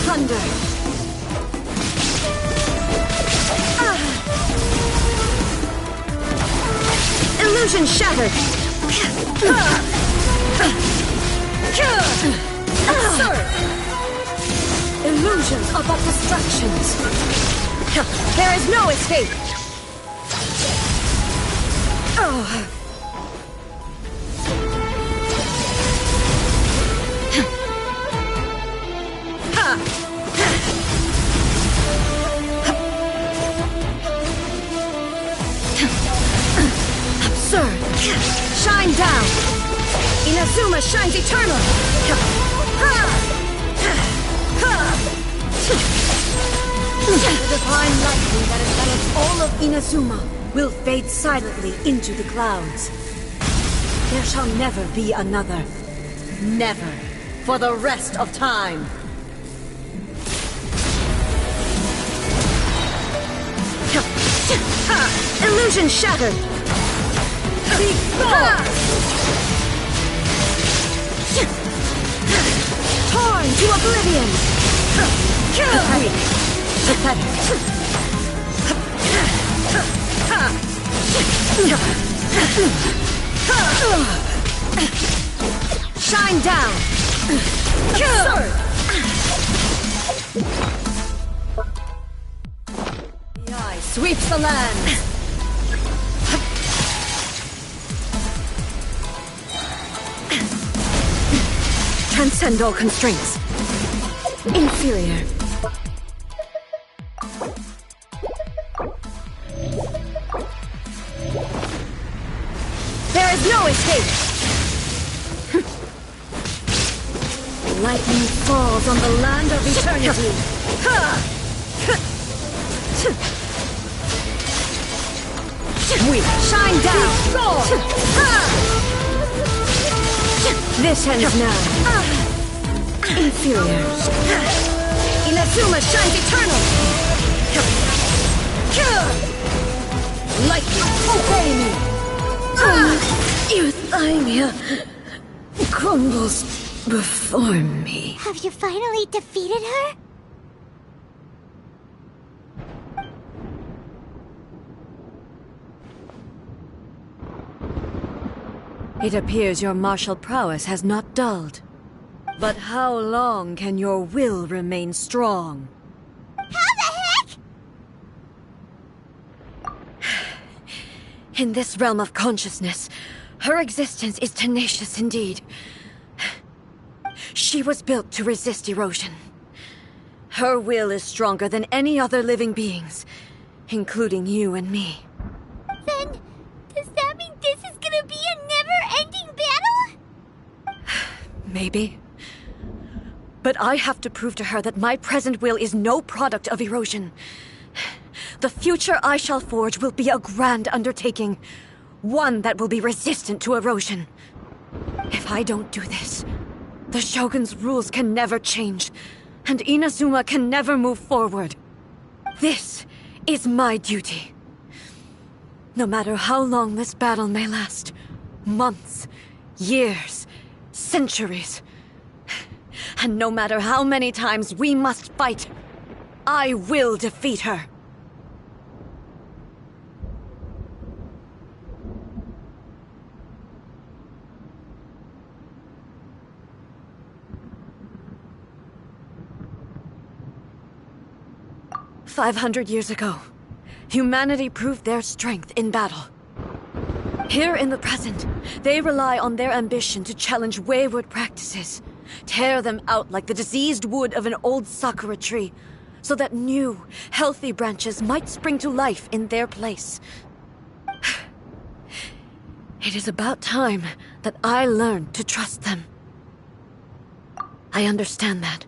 Thunder! Illusion shattered! Absurd! Illusions are but distractions. There is no escape! Absurd! Shine down! Inazuma shines eternal! The divine lightning that envelops all of Inazuma will fade silently into the clouds. There shall never be another. Never. For the rest of time. Illusion shattered! Be gone! Torn to oblivion! Pathetic. Shine down! Absurd! The eye sweeps the land! Transcend all constraints. Inferior. There is no escape! Lightning falls on the land of eternity. We shine down! This ends now. Inferior. Inazuma shines eternal! Lightning, obey me! Euthymia crumbles before me. Have you finally defeated her? It appears your martial prowess has not dulled. But how long can your will remain strong? How the heck? In this realm of consciousness, her existence is tenacious indeed. She was built to resist erosion. Her will is stronger than any other living being's, including you and me. Then, does that mean this is gonna be a never-ending battle? Maybe. But I have to prove to her that my present will is no product of erosion. The future I shall forge will be a grand undertaking. One that will be resistant to erosion. If I don't do this, the Shogun's rules can never change, and Inazuma can never move forward. This is my duty. No matter how long this battle may last, months, years, centuries, and no matter how many times we must fight, I will defeat her. "500 years ago, humanity proved their strength in battle. Here in the present, they rely on their ambition to challenge wayward practices, tear them out like the diseased wood of an old sakura tree, so that new, healthy branches might spring to life in their place. It is about time that I learned to trust them. I understand that.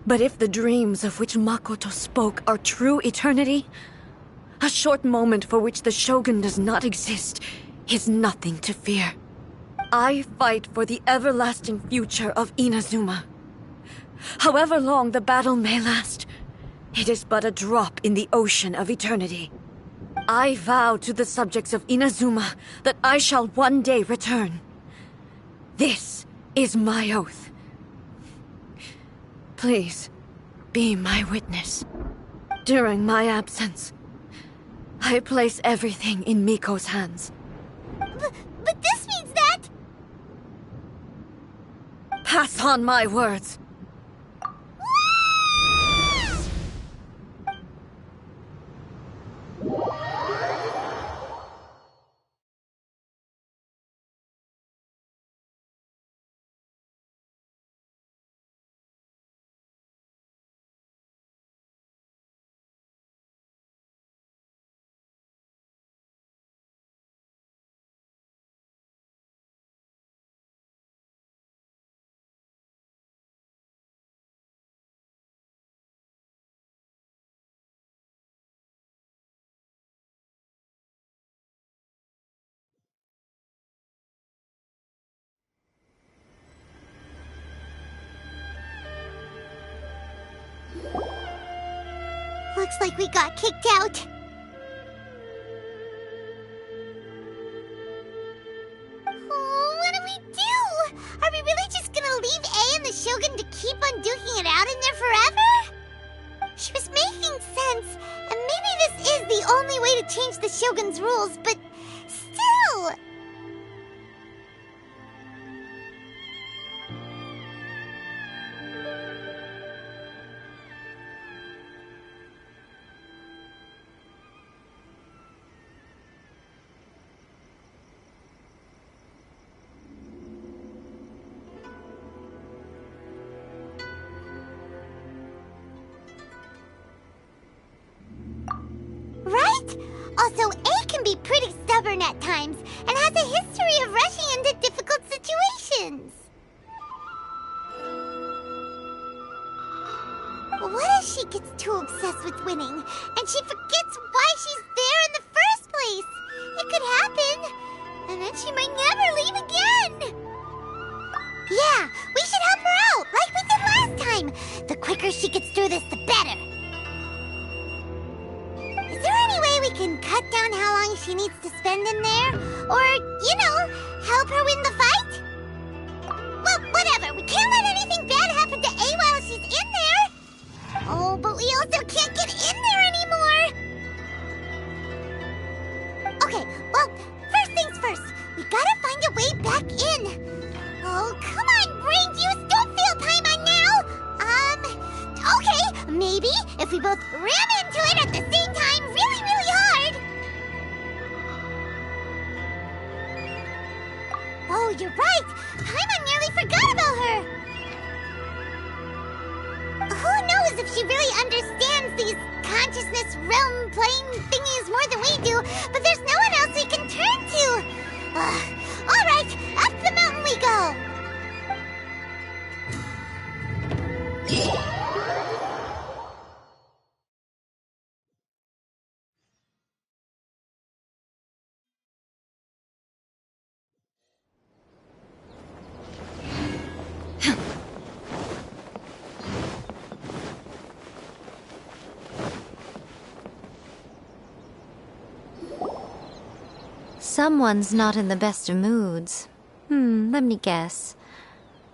But if the dreams of which Makoto spoke are true eternity, a short moment for which the Shogun does not exist is nothing to fear. I fight for the everlasting future of Inazuma. However long the battle may last, it is but a drop in the ocean of eternity. I vow to the subjects of Inazuma that I shall one day return. This is my oath. Please, be my witness. During my absence, I place everything in Miko's hands. But this means that... Pass on my words. Looks like we got kicked out. Oh, what do we do? Are we really just gonna leave A and the Shogun to keep on duking it out in there forever? She was making sense, and maybe this is the only way to change the Shogun's rules, but still... Right? Also, A can be pretty stubborn at times, and has a history of rushing into difficult situations. What if she gets too obsessed with winning, and she forgets why she's there in the first place? It could happen, and then she might never leave again. Yeah, we should help her out, like we did last time. The quicker she gets through this, the better. Is there any way we can cut down how long she needs to spend in there? Or, you know, help her win the fight? Well, whatever. We can't let anything bad happen to A while she's in there. Oh, but we also can't get in there anymore. Okay, well, first things first. We gotta find a way back in. Oh, come on, brain juice. Don't fail Paimon now. Okay, maybe if we both ram into it at the same time really, really hard. Oh, you're right. Paimon nearly forgot about her. Who knows if she really understands these consciousness realm playing thingies more than we do, but there's no one else we can turn to. All right, up the mountain we go. Someone's not in the best of moods. Let me guess.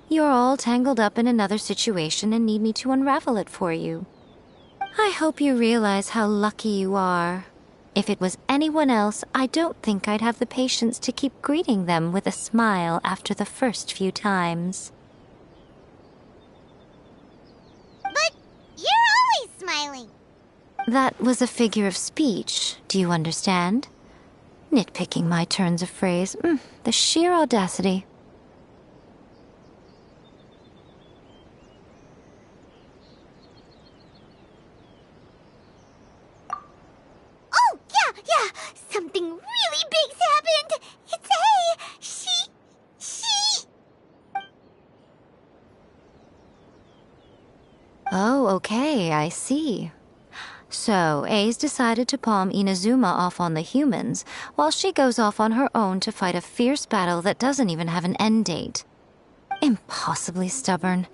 You're all tangled up in another situation and need me to unravel it for you. I hope you realize how lucky you are. If it was anyone else, I don't think I'd have the patience to keep greeting them with a smile after the first few times. But you're always smiling. That was a figure of speech, do you understand? Nitpicking my turns of phrase. The sheer audacity. Oh, yeah. Something really big's happened. It's A. She... Oh, okay, I see. So, A's decided to palm Inazuma off on the humans, while she goes off on her own to fight a fierce battle that doesn't even have an end date. Impossibly stubborn.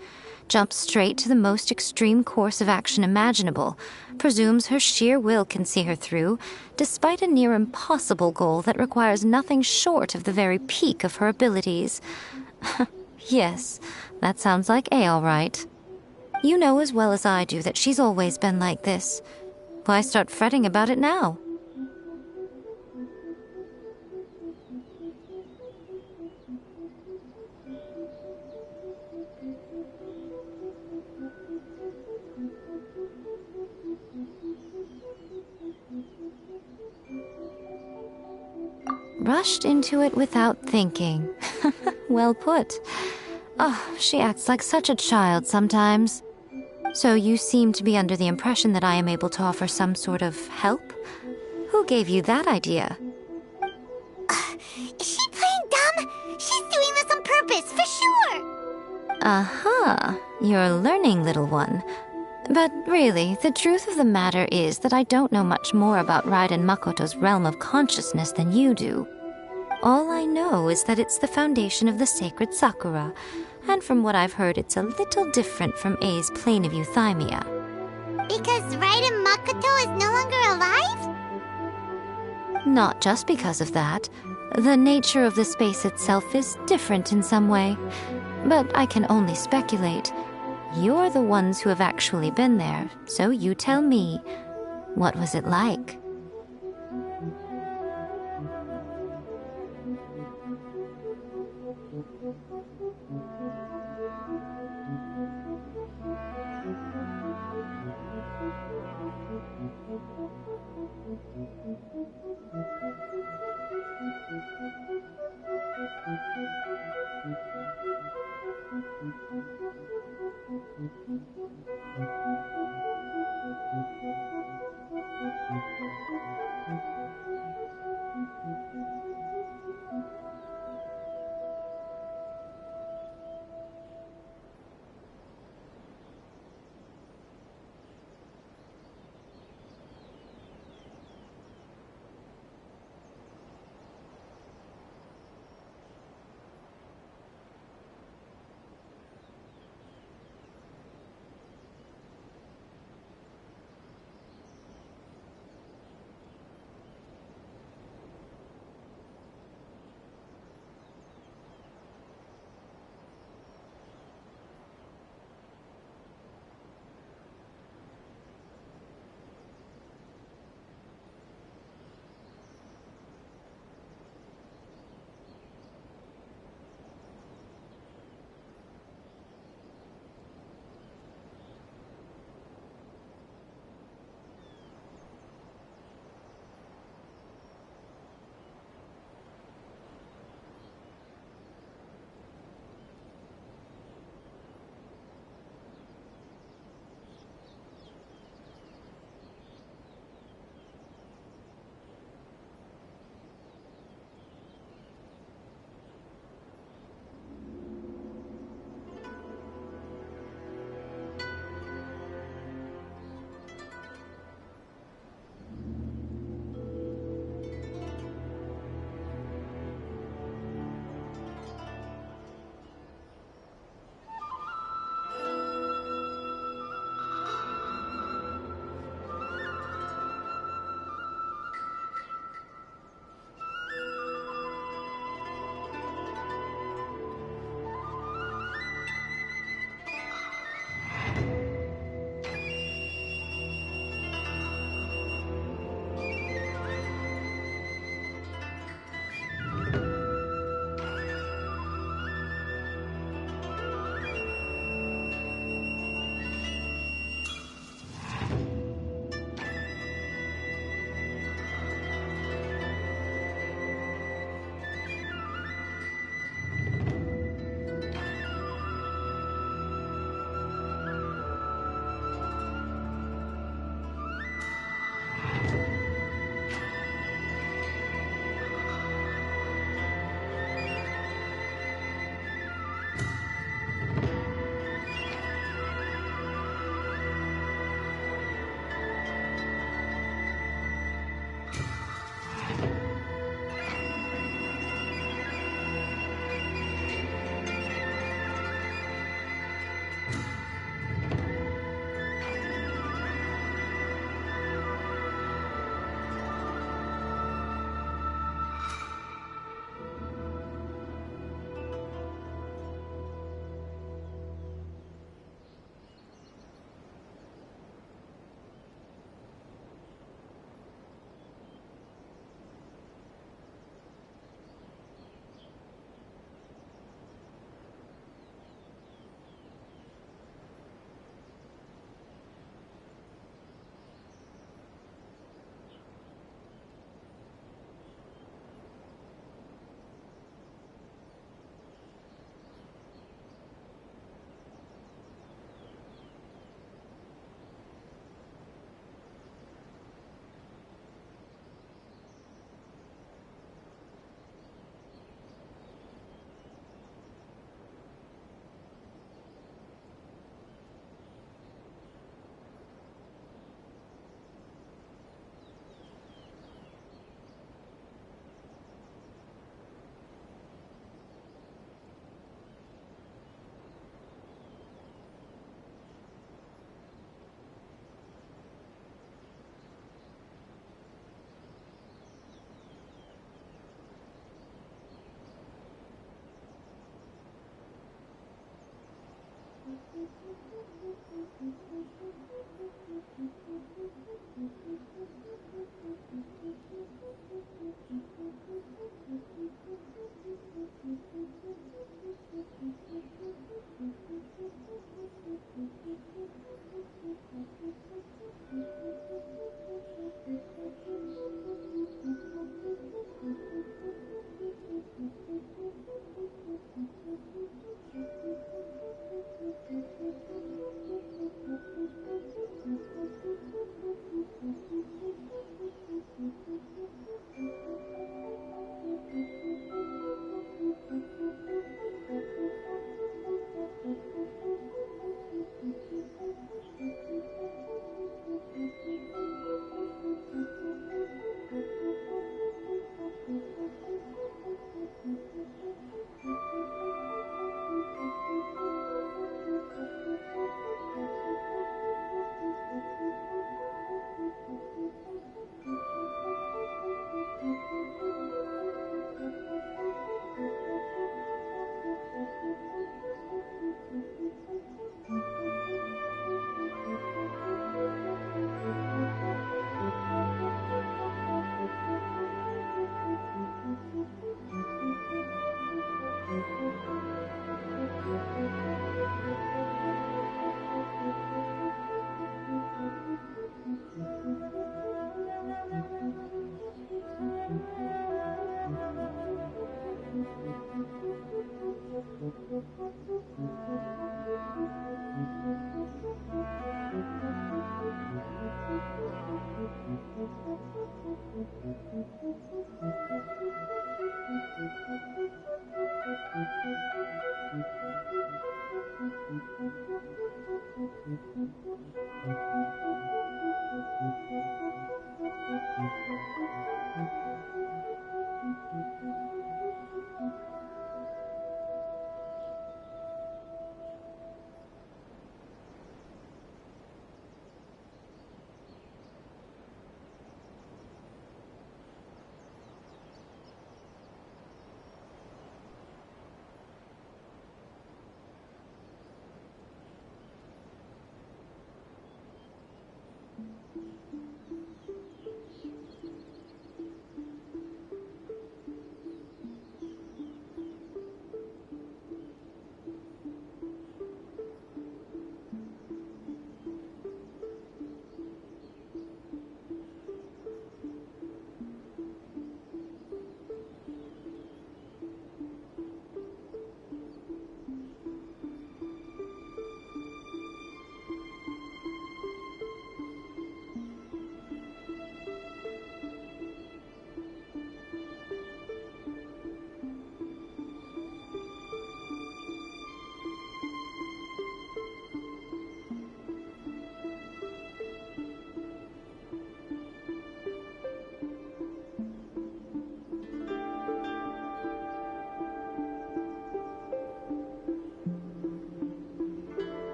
Jumps straight to the most extreme course of action imaginable, presumes her sheer will can see her through, despite a near impossible goal that requires nothing short of the very peak of her abilities. Yes, that sounds like A all right. You know as well as I do that she's always been like this. Why start fretting about it now? Rushed into it without thinking. Well put. Oh, she acts like such a child sometimes. So you seem to be under the impression that I am able to offer some sort of help? Who gave you that idea? Is she playing dumb? She's doing this on purpose, for sure. Uh-huh. You're learning, little one. But really, the truth of the matter is that I don't know much more about Raiden Makoto's realm of consciousness than you do. All I know is that it's the foundation of the sacred Sakura, and from what I've heard, it's a little different from A's plane of euthymia. Because Raiden Makoto is no longer alive? Not just because of that. The nature of the space itself is different in some way. But I can only speculate. You're the ones who have actually been there, so you tell me. What was it like?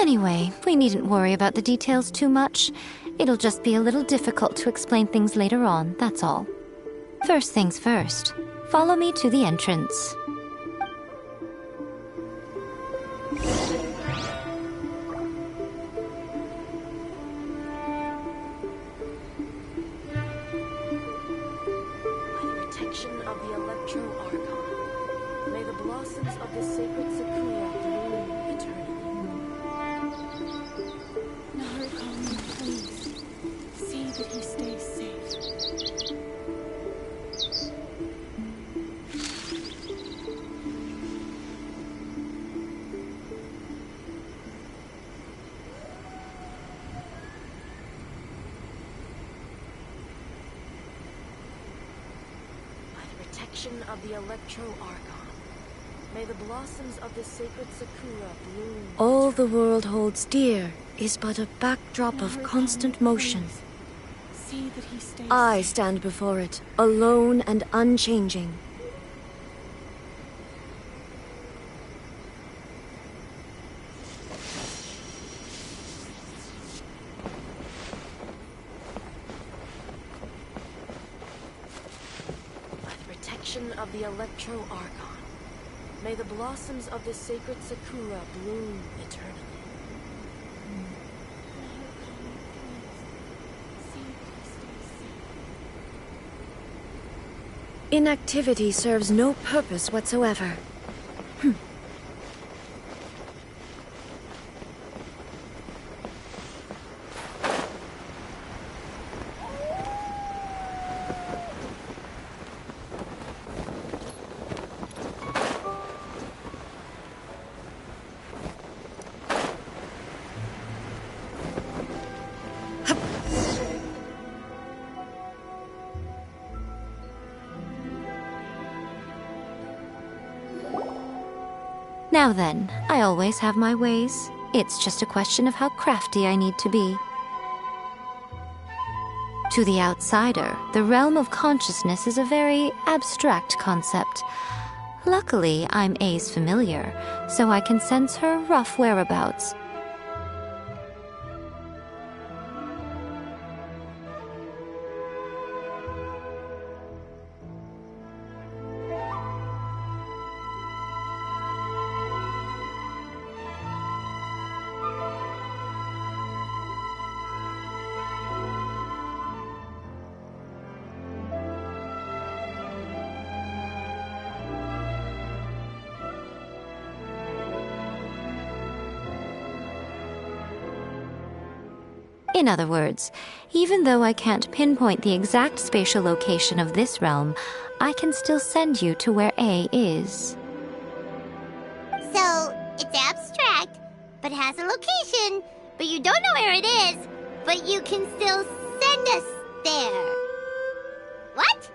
Anyway, we needn't worry about the details too much. It'll just be a little difficult to explain things later on, that's all. First things first, follow me to the entrance. Protection of the Electro Archon. May the blossoms of the sacred Sakura bloom eternally. Narukami, please. See that he stays safe. Protection of the Electro Archon. May the blossoms of the sacred Sakura bloom. All the world holds dear is but a backdrop of constant motion. See that he stays I stand before it, alone and unchanging. Of the Electro Archon. May the blossoms of the sacred Sakura bloom eternally. Inactivity serves no purpose whatsoever. Now then, I always have my ways. It's just a question of how crafty I need to be. To the outsider, the realm of consciousness is a very abstract concept. Luckily, I'm A's familiar, so I can sense her rough whereabouts. In other words, even though I can't pinpoint the exact spatial location of this realm, I can still send you to where A is. So, it's abstract, but has a location, but you don't know where it is, but you can still send us there. What?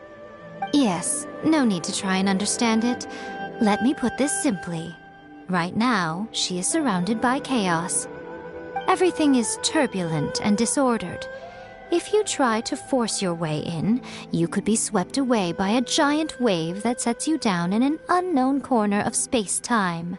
Yes, no need to try and understand it. Let me put this simply. Right now, she is surrounded by chaos. Everything is turbulent and disordered. If you try to force your way in, you could be swept away by a giant wave that sets you down in an unknown corner of space-time.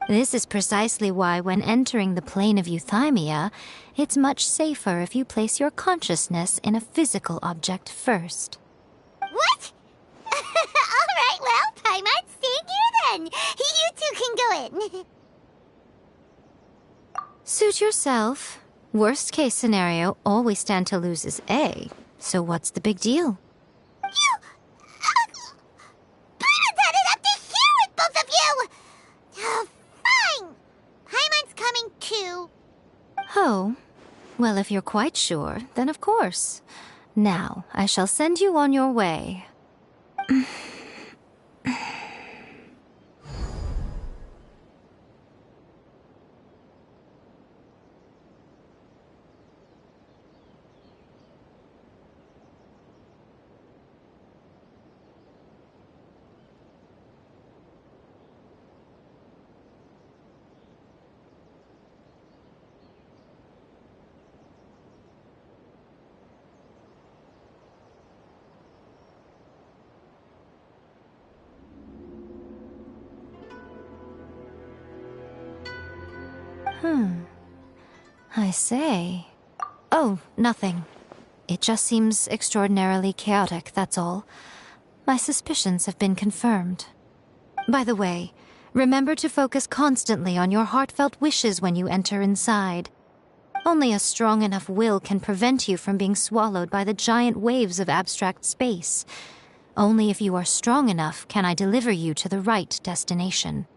This is precisely why, when entering the plane of euthymia, it's much safer if you place your consciousness in a physical object first. What? Alright, well, Paimon, stay here then. You two can go in. Suit yourself. Worst case scenario, all we stand to lose is A. So what's the big deal? You... Paimon's had it up to here with both of you! Fine! Paimon's coming too. Oh. Well, if you're quite sure, then of course. Now, I shall send you on your way. I say. Oh, nothing. It just seems extraordinarily chaotic, that's all. My suspicions have been confirmed. By the way, remember to focus constantly on your heartfelt wishes when you enter inside. Only a strong enough will can prevent you from being swallowed by the giant waves of abstract space. Only if you are strong enough can I deliver you to the right destination.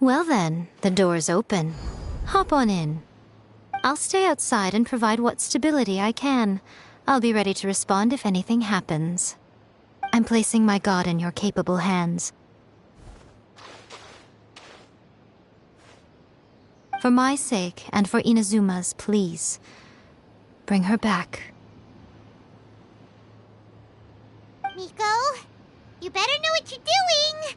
Well then, the door's open. Hop on in. I'll stay outside and provide what stability I can. I'll be ready to respond if anything happens. I'm placing my god in your capable hands. For my sake, and for Inazuma's, please. Bring her back. Miko, you better know what you're doing!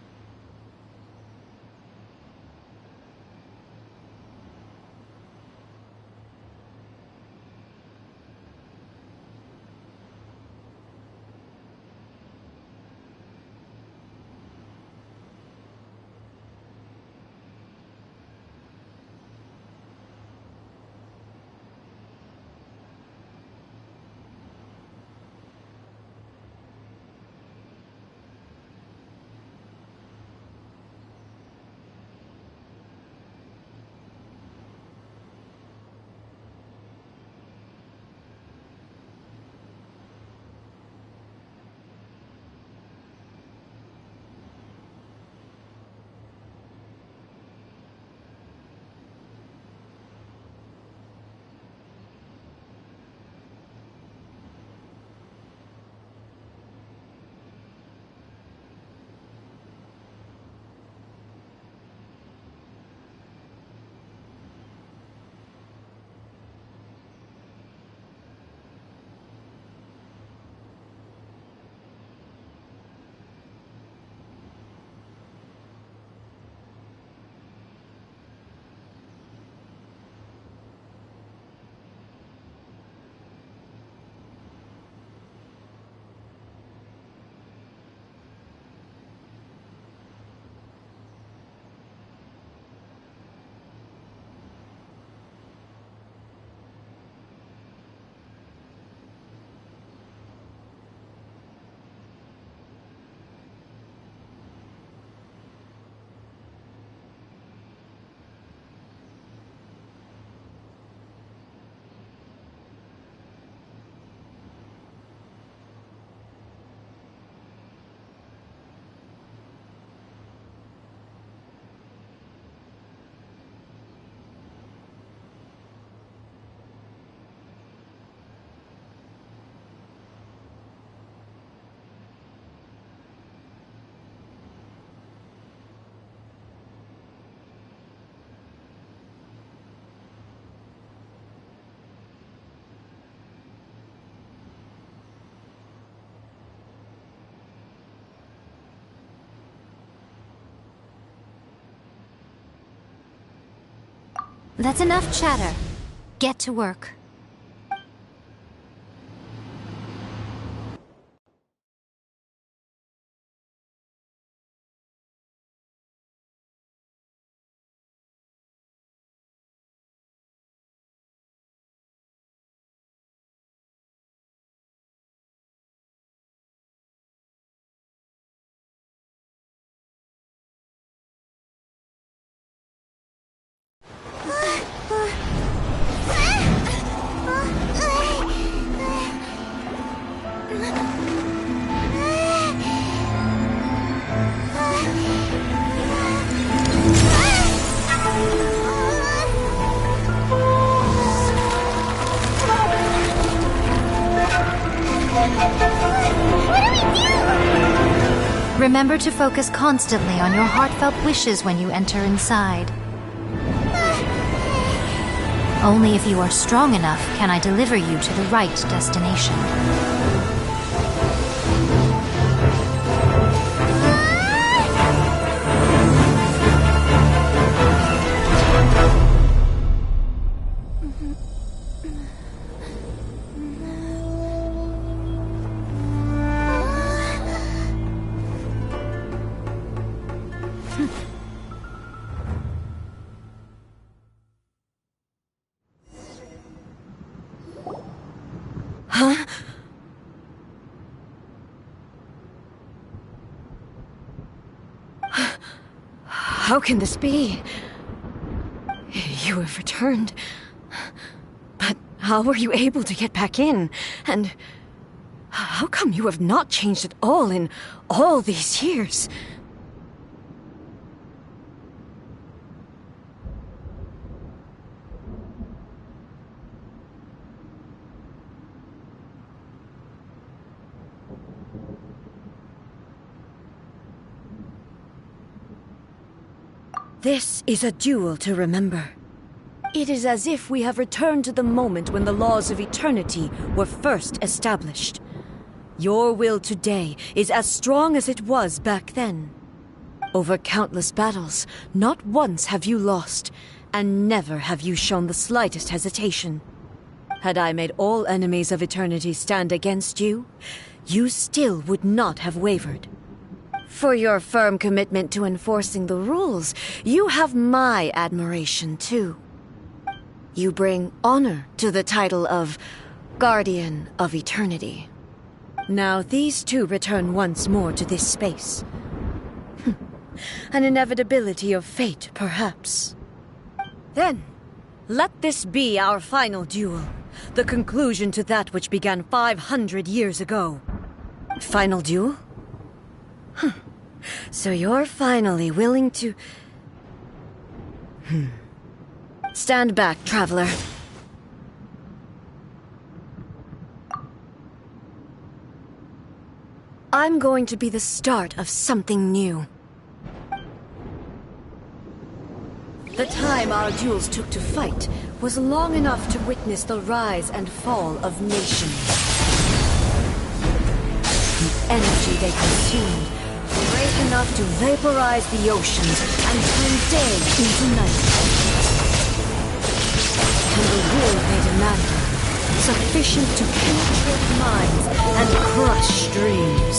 That's enough chatter. Get to work. Remember to focus constantly on your heartfelt wishes when you enter inside. Only if you are strong enough can I deliver you to the right destination. Huh? How can this be? You have returned. But how were you able to get back in? And how come you have not changed at all in all these years? This is a duel to remember. It is as if we have returned to the moment when the laws of eternity were first established. Your will today is as strong as it was back then. Over countless battles, not once have you lost, and never have you shown the slightest hesitation. Had I made all enemies of eternity stand against you, you still would not have wavered. For your firm commitment to enforcing the rules, you have my admiration too. You bring honor to the title of Guardian of Eternity. Now these two return once more to this space. An inevitability of fate, perhaps. Then, let this be our final duel, the conclusion to that which began 500 years ago. Final duel? So you're finally willing to... Stand back, traveler. I'm going to be the start of something new. The time our duels took to fight was long enough to witness the rise and fall of nations. The energy they consumed, great enough to vaporize the oceans and turn day into night. And the will they demanded, sufficient to penetrate minds and crush dreams.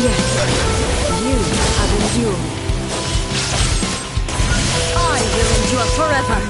Yes, you have endured. I will endure forever.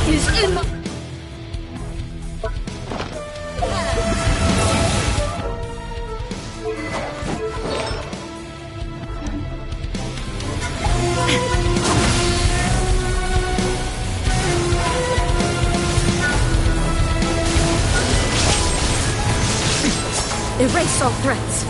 is in my... Erase all threats.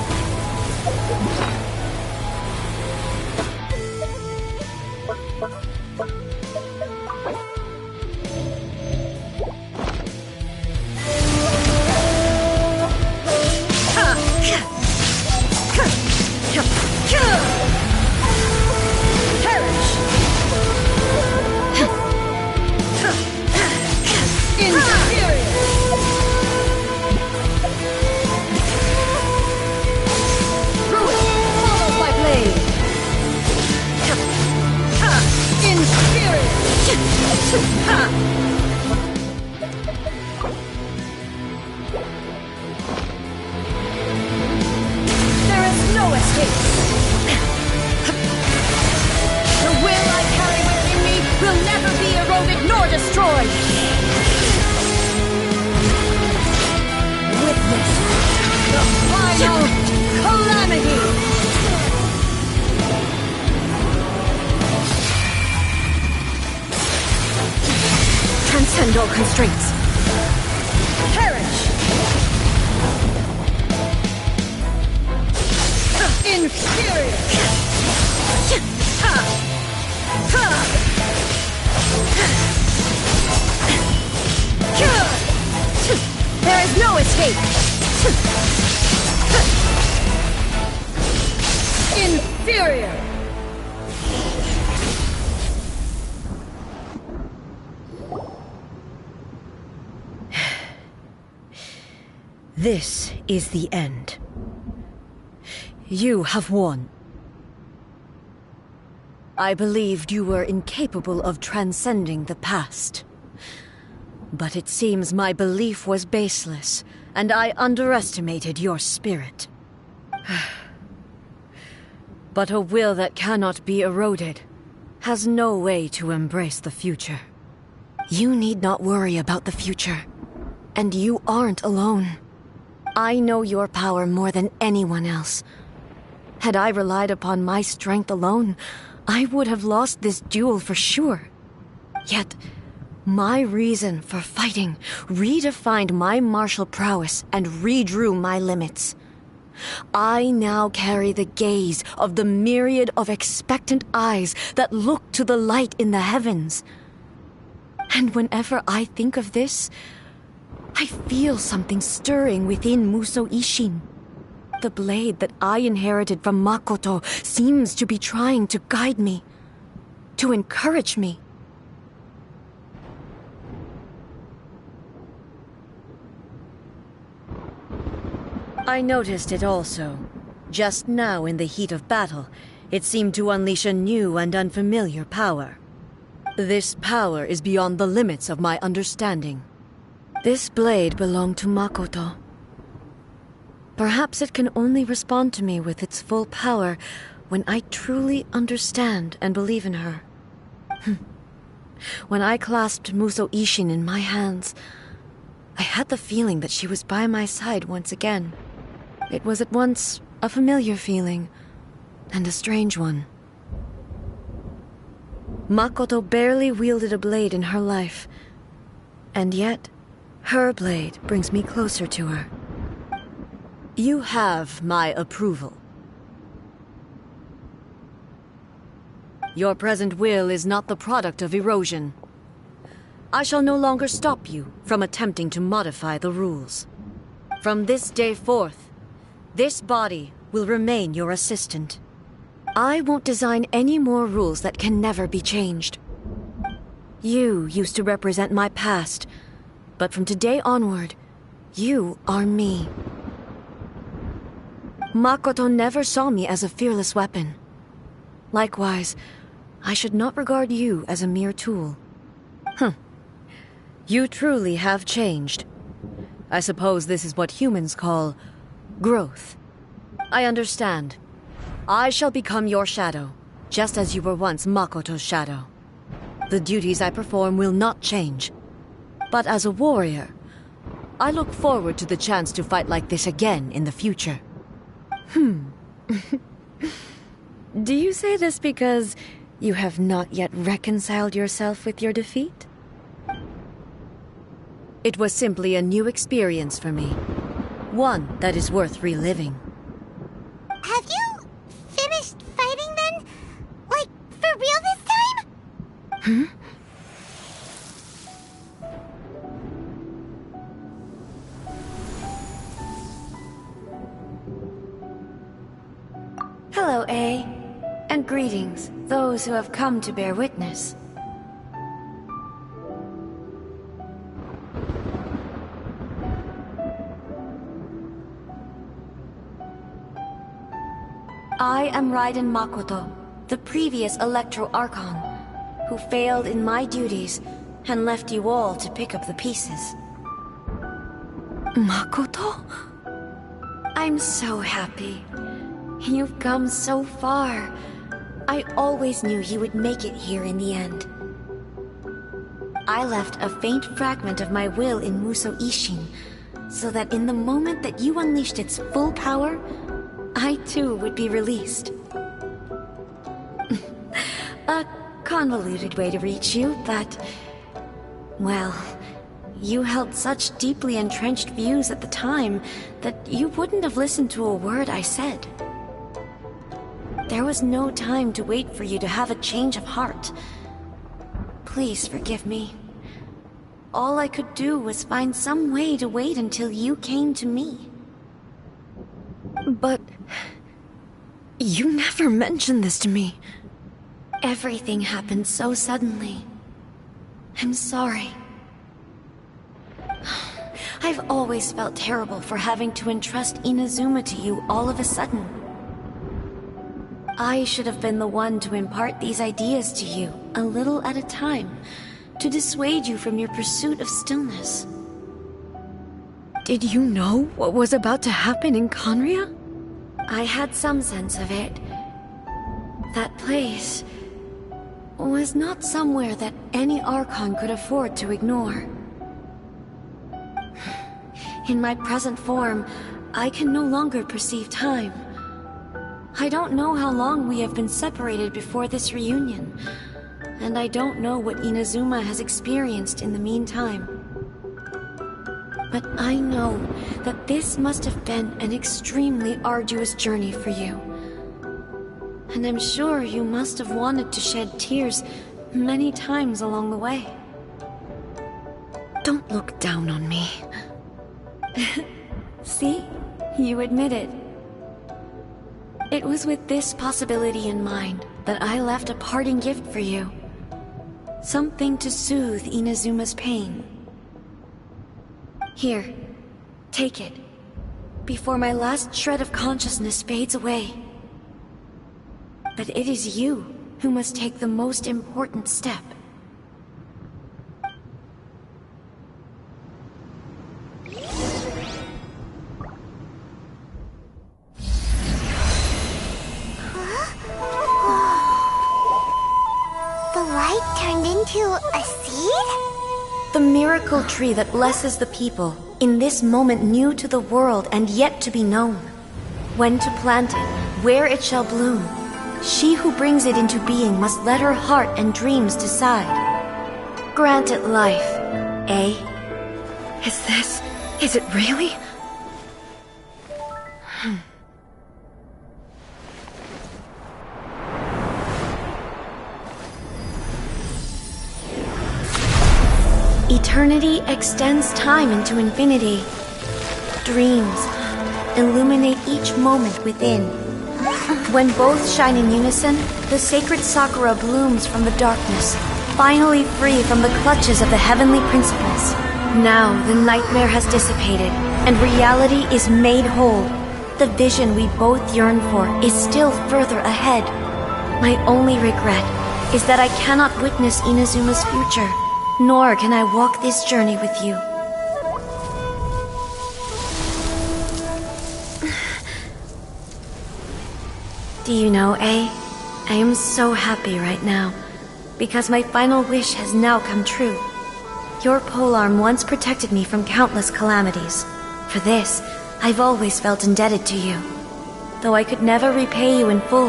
Transcend all constraints. Perish! Inferior! There is no escape! Inferior! This is the end. You have won. I believed you were incapable of transcending the past. But it seems my belief was baseless, and I underestimated your spirit. But a will that cannot be eroded has no way to embrace the future. You need not worry about the future, and you aren't alone. I know your power more than anyone else. Had I relied upon my strength alone, I would have lost this duel for sure. Yet, my reason for fighting redefined my martial prowess and redrew my limits. I now carry the gaze of the myriad of expectant eyes that look to the light in the heavens. And whenever I think of this, I feel something stirring within Musou Ishin. The blade that I inherited from Makoto seems to be trying to guide me, to encourage me. I noticed it also. Just now in the heat of battle, it seemed to unleash a new and unfamiliar power. This power is beyond the limits of my understanding. This blade belonged to Makoto. Perhaps it can only respond to me with its full power when I truly understand and believe in her. When I clasped Musou Ishin in my hands, I had the feeling that she was by my side once again. It was at once a familiar feeling and a strange one. Makoto barely wielded a blade in her life, and yet her blade brings me closer to her. You have my approval. Your present will is not the product of erosion. I shall no longer stop you from attempting to modify the rules. From this day forth, this body will remain your assistant. I won't design any more rules that can never be changed. You used to represent my past, but from today onward, you are me. Makoto never saw me as a fearless weapon. Likewise, I should not regard you as a mere tool. You truly have changed. I suppose this is what humans call growth. I understand. I shall become your shadow, just as you were once Makoto's shadow. The duties I perform will not change. But as a warrior, I look forward to the chance to fight like this again in the future. Do you say this because you have not yet reconciled yourself with your defeat? It was simply a new experience for me. One that is worth reliving. Have you finished fighting then? Like, for real this time? Hmm? Hello, A. And greetings, those who have come to bear witness. I am Raiden Makoto, the previous Electro Archon, who failed in my duties and left you all to pick up the pieces. Makoto? I'm so happy. You've come so far. I always knew you would make it here in the end. I left a faint fragment of my will in Muso Ishin, so that in the moment that you unleashed its full power, I too would be released. A convoluted way to reach you, but... well, you held such deeply entrenched views at the time that you wouldn't have listened to a word I said. There was no time to wait for you to have a change of heart. Please forgive me. All I could do was find some way to wait until you came to me. But... you never mentioned this to me. Everything happened so suddenly. I'm sorry. I've always felt terrible for having to entrust Inazuma to you all of a sudden. I should have been the one to impart these ideas to you, a little at a time, to dissuade you from your pursuit of stillness. Did you know what was about to happen in Conria? I had some sense of it. That place was not somewhere that any Archon could afford to ignore. In my present form, I can no longer perceive time. I don't know how long we have been separated before this reunion, and I don't know what Inazuma has experienced in the meantime. But I know that this must have been an extremely arduous journey for you. And I'm sure you must have wanted to shed tears many times along the way. Don't look down on me. See? You admit it. It was with this possibility in mind that I left a parting gift for you. Something to soothe Inazuma's pain. Here, take it, before my last shred of consciousness fades away. But it is you who must take the most important step. A seed? The miracle tree that blesses the people, in this moment new to the world and yet to be known. When to plant it, where it shall bloom, she who brings it into being must let her heart and dreams decide. Grant it life, eh? Is it really? Eternity extends time into infinity. Dreams illuminate each moment within. When both shine in unison, the sacred Sakura blooms from the darkness, finally free from the clutches of the heavenly principles. Now the nightmare has dissipated, and reality is made whole. The vision we both yearn for is still further ahead. My only regret is that I cannot witness Inazuma's future. Nor can I walk this journey with you. Do you know, A? I am so happy right now. because my final wish has now come true. Your polearm once protected me from countless calamities. For this, I've always felt indebted to you. Though I could never repay you in full,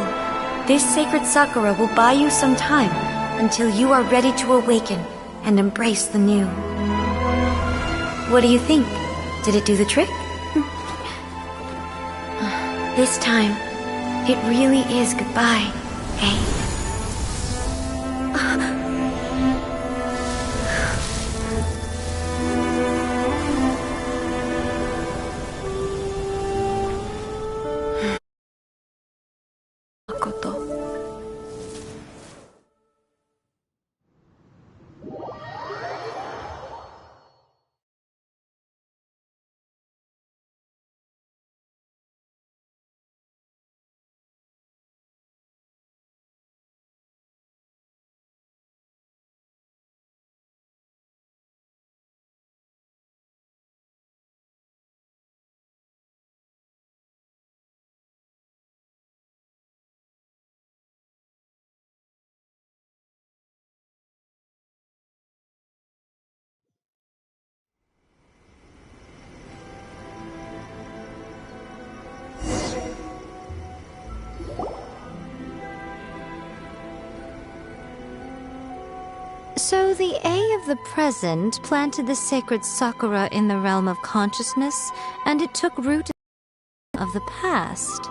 this sacred Sakura will buy you some time until you are ready to awaken and embrace the new. What do you think? Did it do the trick? This time, it really is goodbye, eh? Makoto. So the A of the present planted the sacred Sakura in the realm of consciousness, and it took root of the past.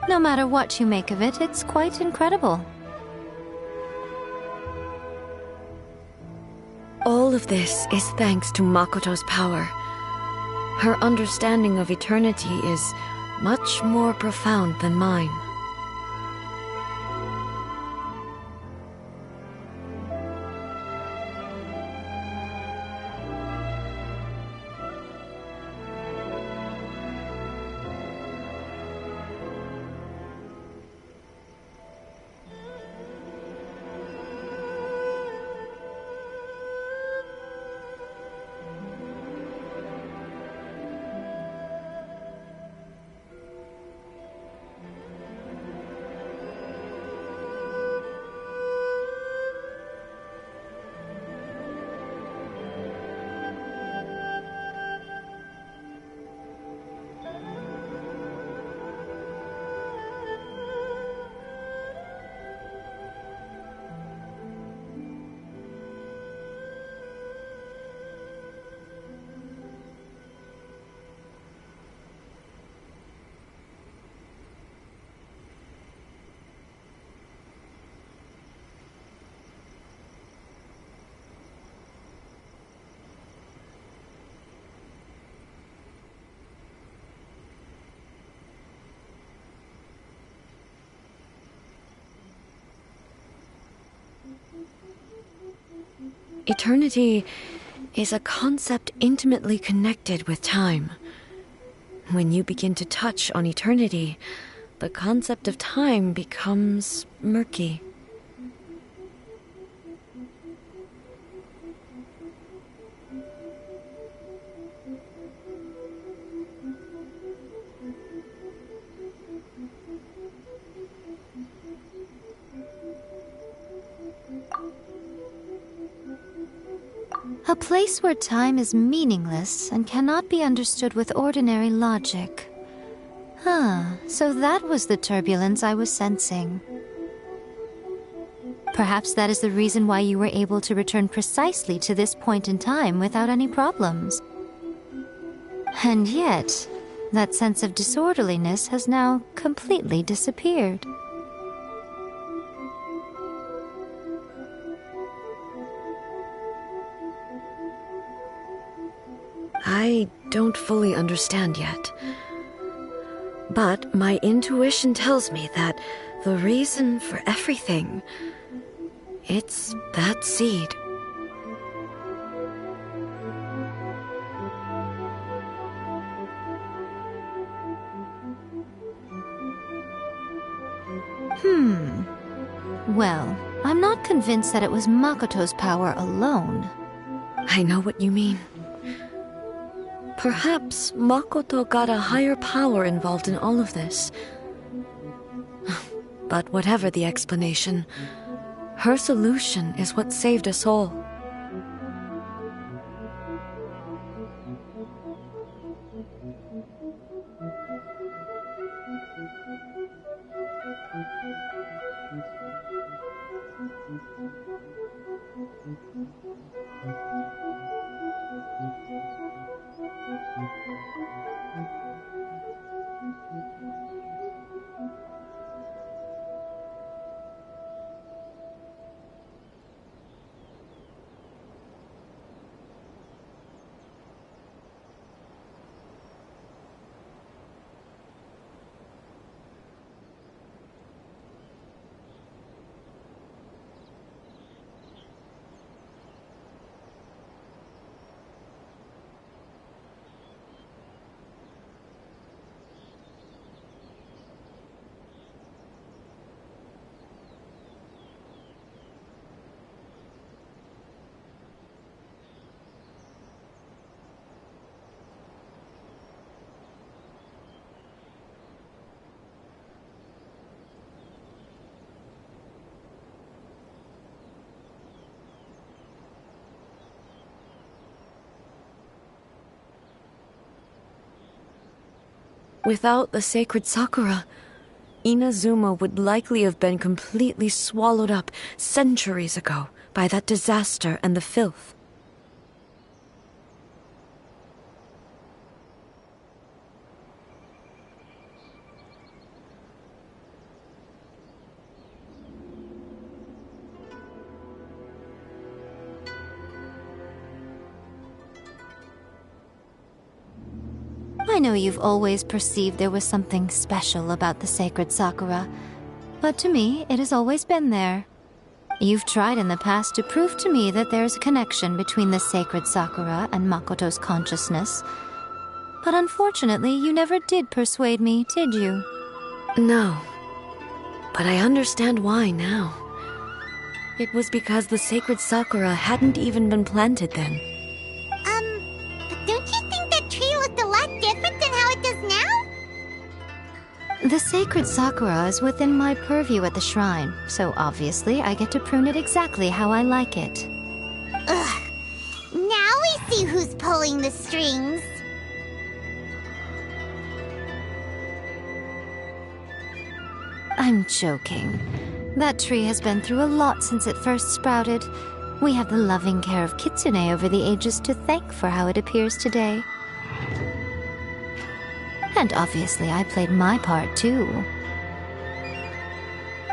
No matter what you make of it, it's quite incredible. All of this is thanks to Makoto's power. Her understanding of eternity is much more profound than mine. Eternity is a concept intimately connected with time. When you begin to touch on eternity, the concept of time becomes murky. A place where time is meaningless and cannot be understood with ordinary logic. So that was the turbulence I was sensing. Perhaps that is the reason why you were able to return precisely to this point in time without any problems. And yet, that sense of disorderliness has now completely disappeared. I don't fully understand yet. But my intuition tells me that the reason for everything, it's that seed. Well, I'm not convinced that it was Makoto's power alone. I know what you mean. Perhaps Makoto got a higher power involved in all of this. But whatever the explanation, her solution is what saved us all. Without the sacred Sakura, Inazuma would likely have been completely swallowed up centuries ago by that disaster and the filth. I know you've always perceived there was something special about the sacred Sakura, but to me, it has always been there. You've tried in the past to prove to me that there's a connection between the sacred Sakura and Makoto's consciousness, but unfortunately, you never did persuade me, did you? No, but I understand why now. It was because the sacred Sakura hadn't even been planted then. But don't you think that tree looked a lot different than how it does now? The sacred Sakura is within my purview at the shrine, so obviously I get to prune it exactly how I like it. Ugh. Now we see who's pulling the strings. I'm joking. That tree has been through a lot since it first sprouted. We have the loving care of Kitsune over the ages to thank for how it appears today. And obviously I played my part too.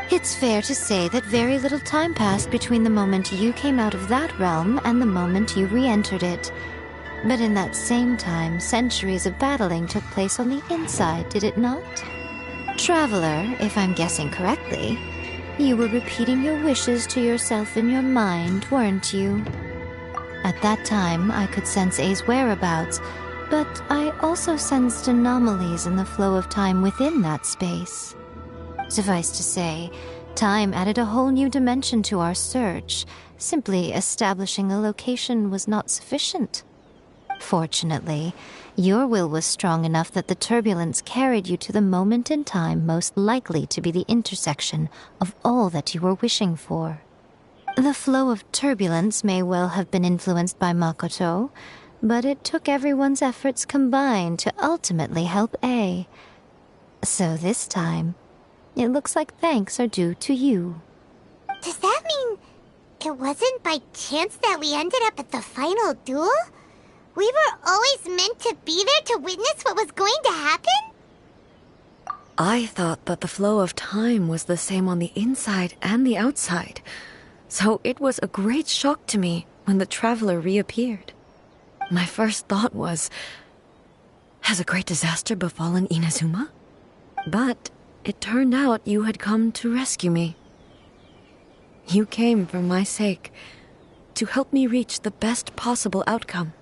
It's fair to say that very little time passed between the moment you came out of that realm and the moment you re-entered it. But in that same time, centuries of battling took place on the inside, did it not? Traveler, if I'm guessing correctly, you were repeating your wishes to yourself in your mind, weren't you? At that time, I could sense A's whereabouts, but I also sensed anomalies in the flow of time within that space. Suffice to say, time added a whole new dimension to our search. Simply establishing a location was not sufficient. Fortunately, your will was strong enough that the turbulence carried you to the moment in time most likely to be the intersection of all that you were wishing for. The flow of turbulence may well have been influenced by Makoto, but it took everyone's efforts combined to ultimately help A. So this time, it looks like thanks are due to you. Does that mean it wasn't by chance that we ended up at the final duel? We were always meant to be there to witness what was going to happen? I thought that the flow of time was the same on the inside and the outside, so it was a great shock to me when the traveler reappeared. My first thought was, has a great disaster befallen Inazuma? But it turned out you had come to rescue me. You came for my sake, to help me reach the best possible outcome.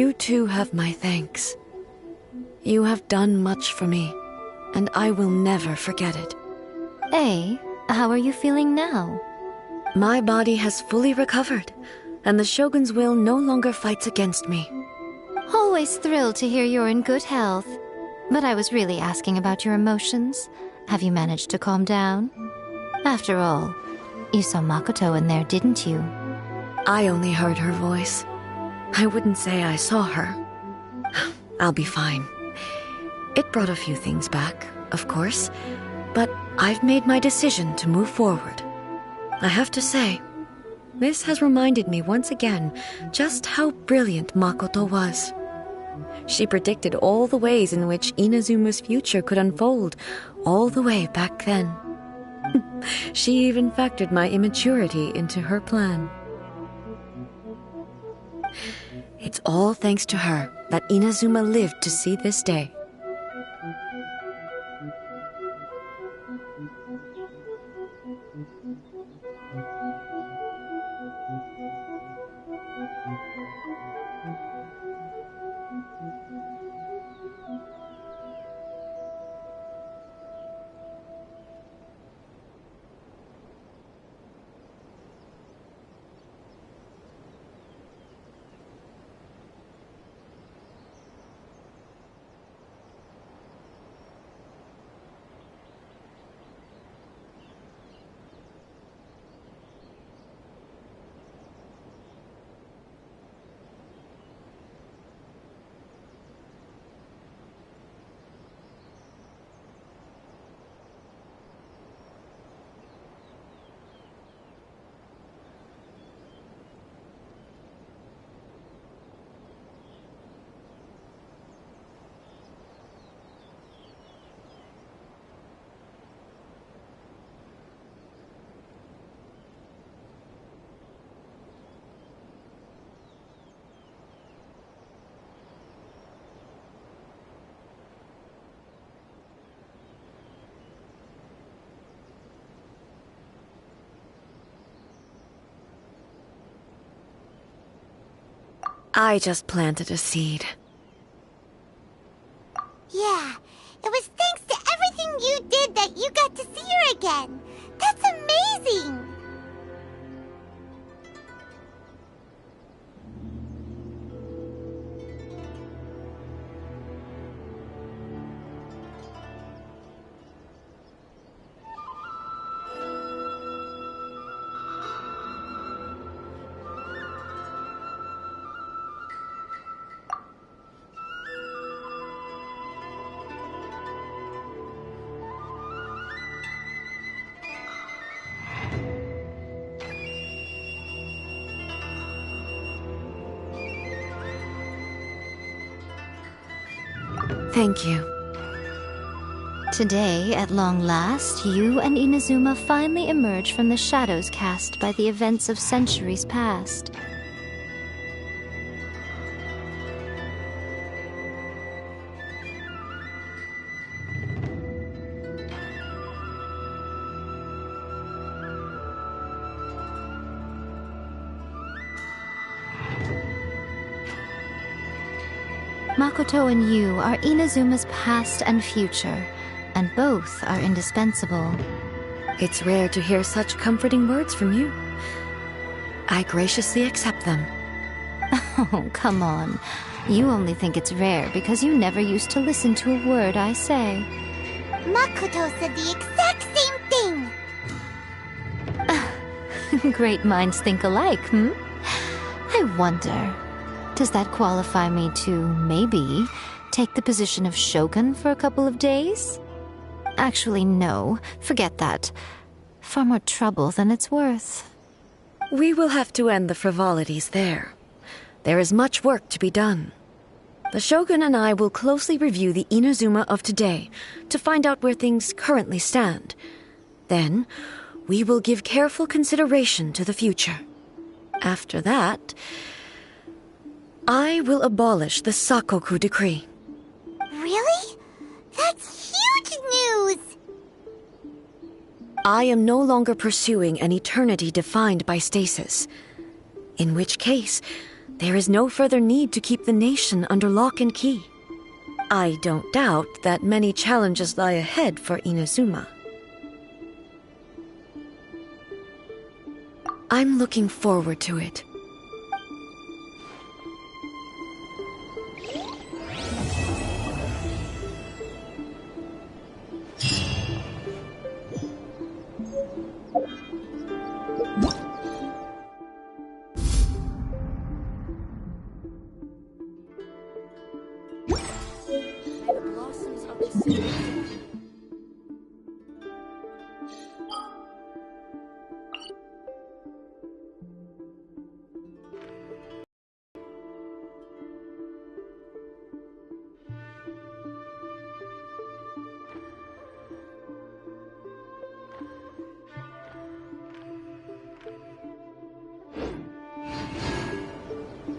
You too have my thanks. You have done much for me, and I will never forget it. Hey, how are you feeling now? My body has fully recovered, and the Shogun's will no longer fights against me. Always thrilled to hear you're in good health. But I was really asking about your emotions. Have you managed to calm down? After all, you saw Makoto in there, didn't you? I only heard her voice. I wouldn't say I saw her. I'll be fine. It brought a few things back, of course, but I've made my decision to move forward. I have to say, this has reminded me once again just how brilliant Makoto was. She predicted all the ways in which Inazuma's future could unfold, all the way back then. She even factored my immaturity into her plan. It's all thanks to her that Inazuma lived to see this day. I just planted a seed. Yeah, it was thanks to everything you did that you got to see her again. That's amazing! Thank you. Today, at long last, you and Inazuma finally emerge from the shadows cast by the events of centuries past. Makoto and you are Inazuma's past and future, and both are indispensable. It's rare to hear such comforting words from you. I graciously accept them. Oh, come on. You only think it's rare because you never used to listen to a word I say. Makoto said the exact same thing! Great minds think alike, hmm? I wonder, does that qualify me to, maybe, take the position of Shogun for a couple of days? Actually, no. Forget that. Far more trouble than it's worth. We will have to end the frivolities there. There is much work to be done. The Shogun and I will closely review the Inazuma of today to find out where things currently stand. Then, we will give careful consideration to the future. After that, I will abolish the Sakoku decree. Really? That's huge news! I am no longer pursuing an eternity defined by stasis. In which case, there is no further need to keep the nation under lock and key. I don't doubt that many challenges lie ahead for Inazuma. I'm looking forward to it.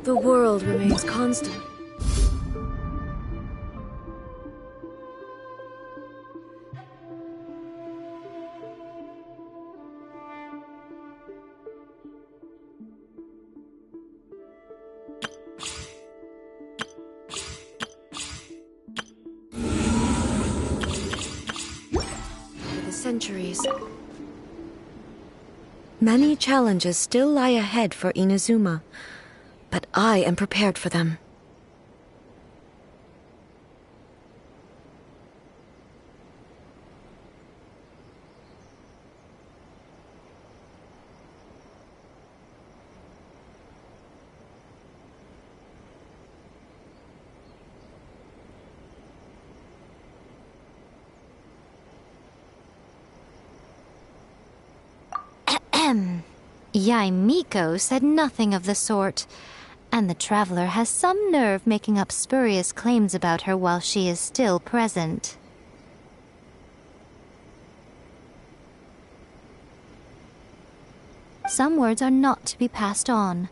The world remains constant. For the centuries, many challenges still lie ahead for Inazuma. But I am prepared for them. Yaimiko said nothing of the sort. And the traveler has some nerve making up spurious claims about her while she is still present. Some words are not to be passed on.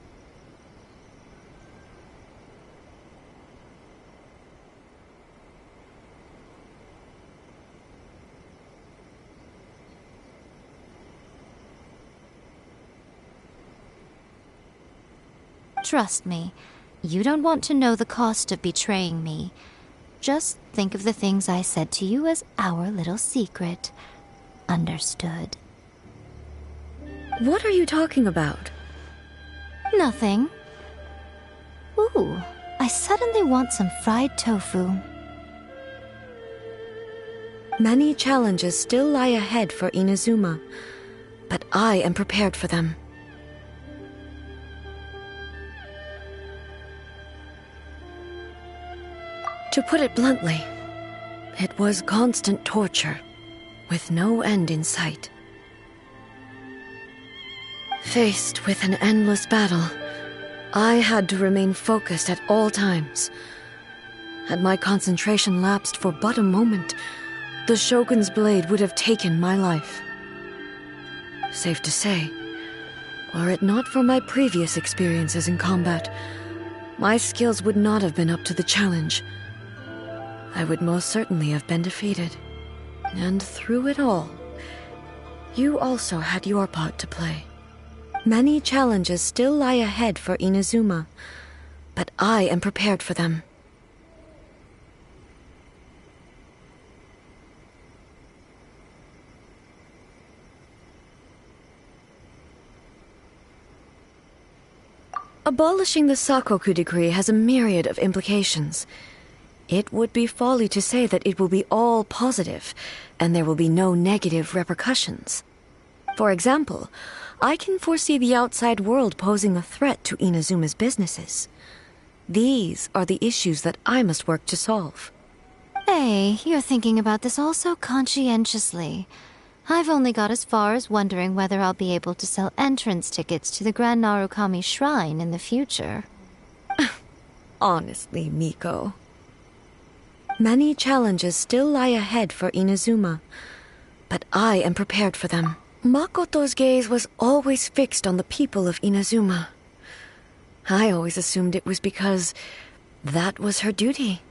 Trust me, you don't want to know the cost of betraying me. Just think of the things I said to you as our little secret. Understood? What are you talking about? Nothing. Ooh, I suddenly want some fried tofu. Many challenges still lie ahead for Inazuma, but I am prepared for them. To put it bluntly, it was constant torture, with no end in sight. Faced with an endless battle, I had to remain focused at all times. Had my concentration lapsed for but a moment, the Shogun's blade would have taken my life. Safe to say, were it not for my previous experiences in combat, my skills would not have been up to the challenge. I would most certainly have been defeated. And through it all, you also had your part to play. Many challenges still lie ahead for Inazuma, but I am prepared for them. Abolishing the Sakoku decree has a myriad of implications. It would be folly to say that it will be all positive, and there will be no negative repercussions. For example, I can foresee the outside world posing a threat to Inazuma's businesses. These are the issues that I must work to solve. Hey, you're thinking about this all so conscientiously. I've only got as far as wondering whether I'll be able to sell entrance tickets to the Grand Narukami Shrine in the future. Honestly, Miko. Many challenges still lie ahead for Inazuma, but I am prepared for them. Makoto's gaze was always fixed on the people of Inazuma. I always assumed it was because that was her duty.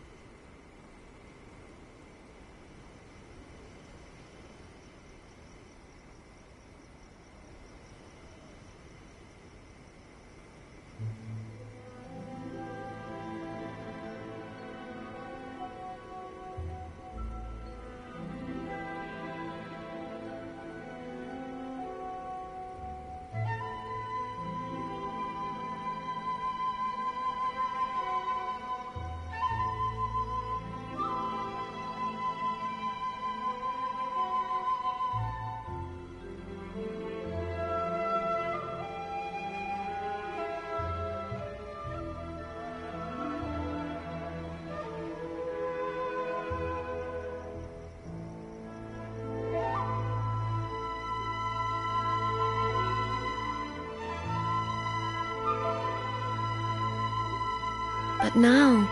But now,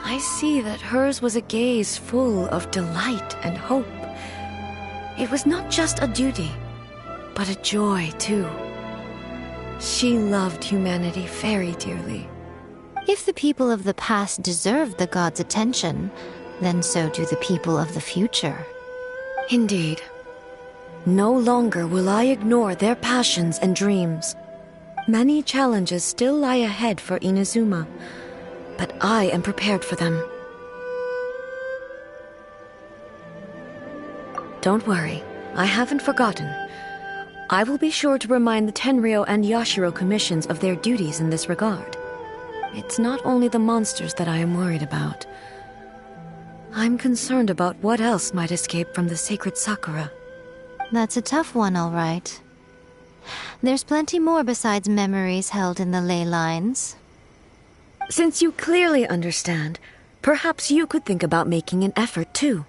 I see that hers was a gaze full of delight and hope. It was not just a duty, but a joy, too. She loved humanity very dearly. If the people of the past deserve the gods' attention, then so do the people of the future. Indeed. No longer will I ignore their passions and dreams. Many challenges still lie ahead for Inazuma, but I am prepared for them. Don't worry, I haven't forgotten. I will be sure to remind the Tenryou and Yashiro commissions of their duties in this regard. It's not only the monsters that I am worried about. I'm concerned about what else might escape from the sacred Sakura. That's a tough one, all right. There's plenty more besides memories held in the ley lines. Since you clearly understand, perhaps you could think about making an effort too.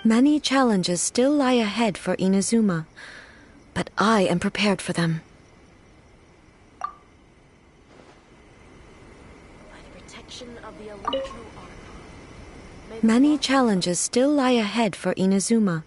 Many challenges still lie ahead for Inazuma, but I am prepared for them. Many challenges still lie ahead for Inazuma,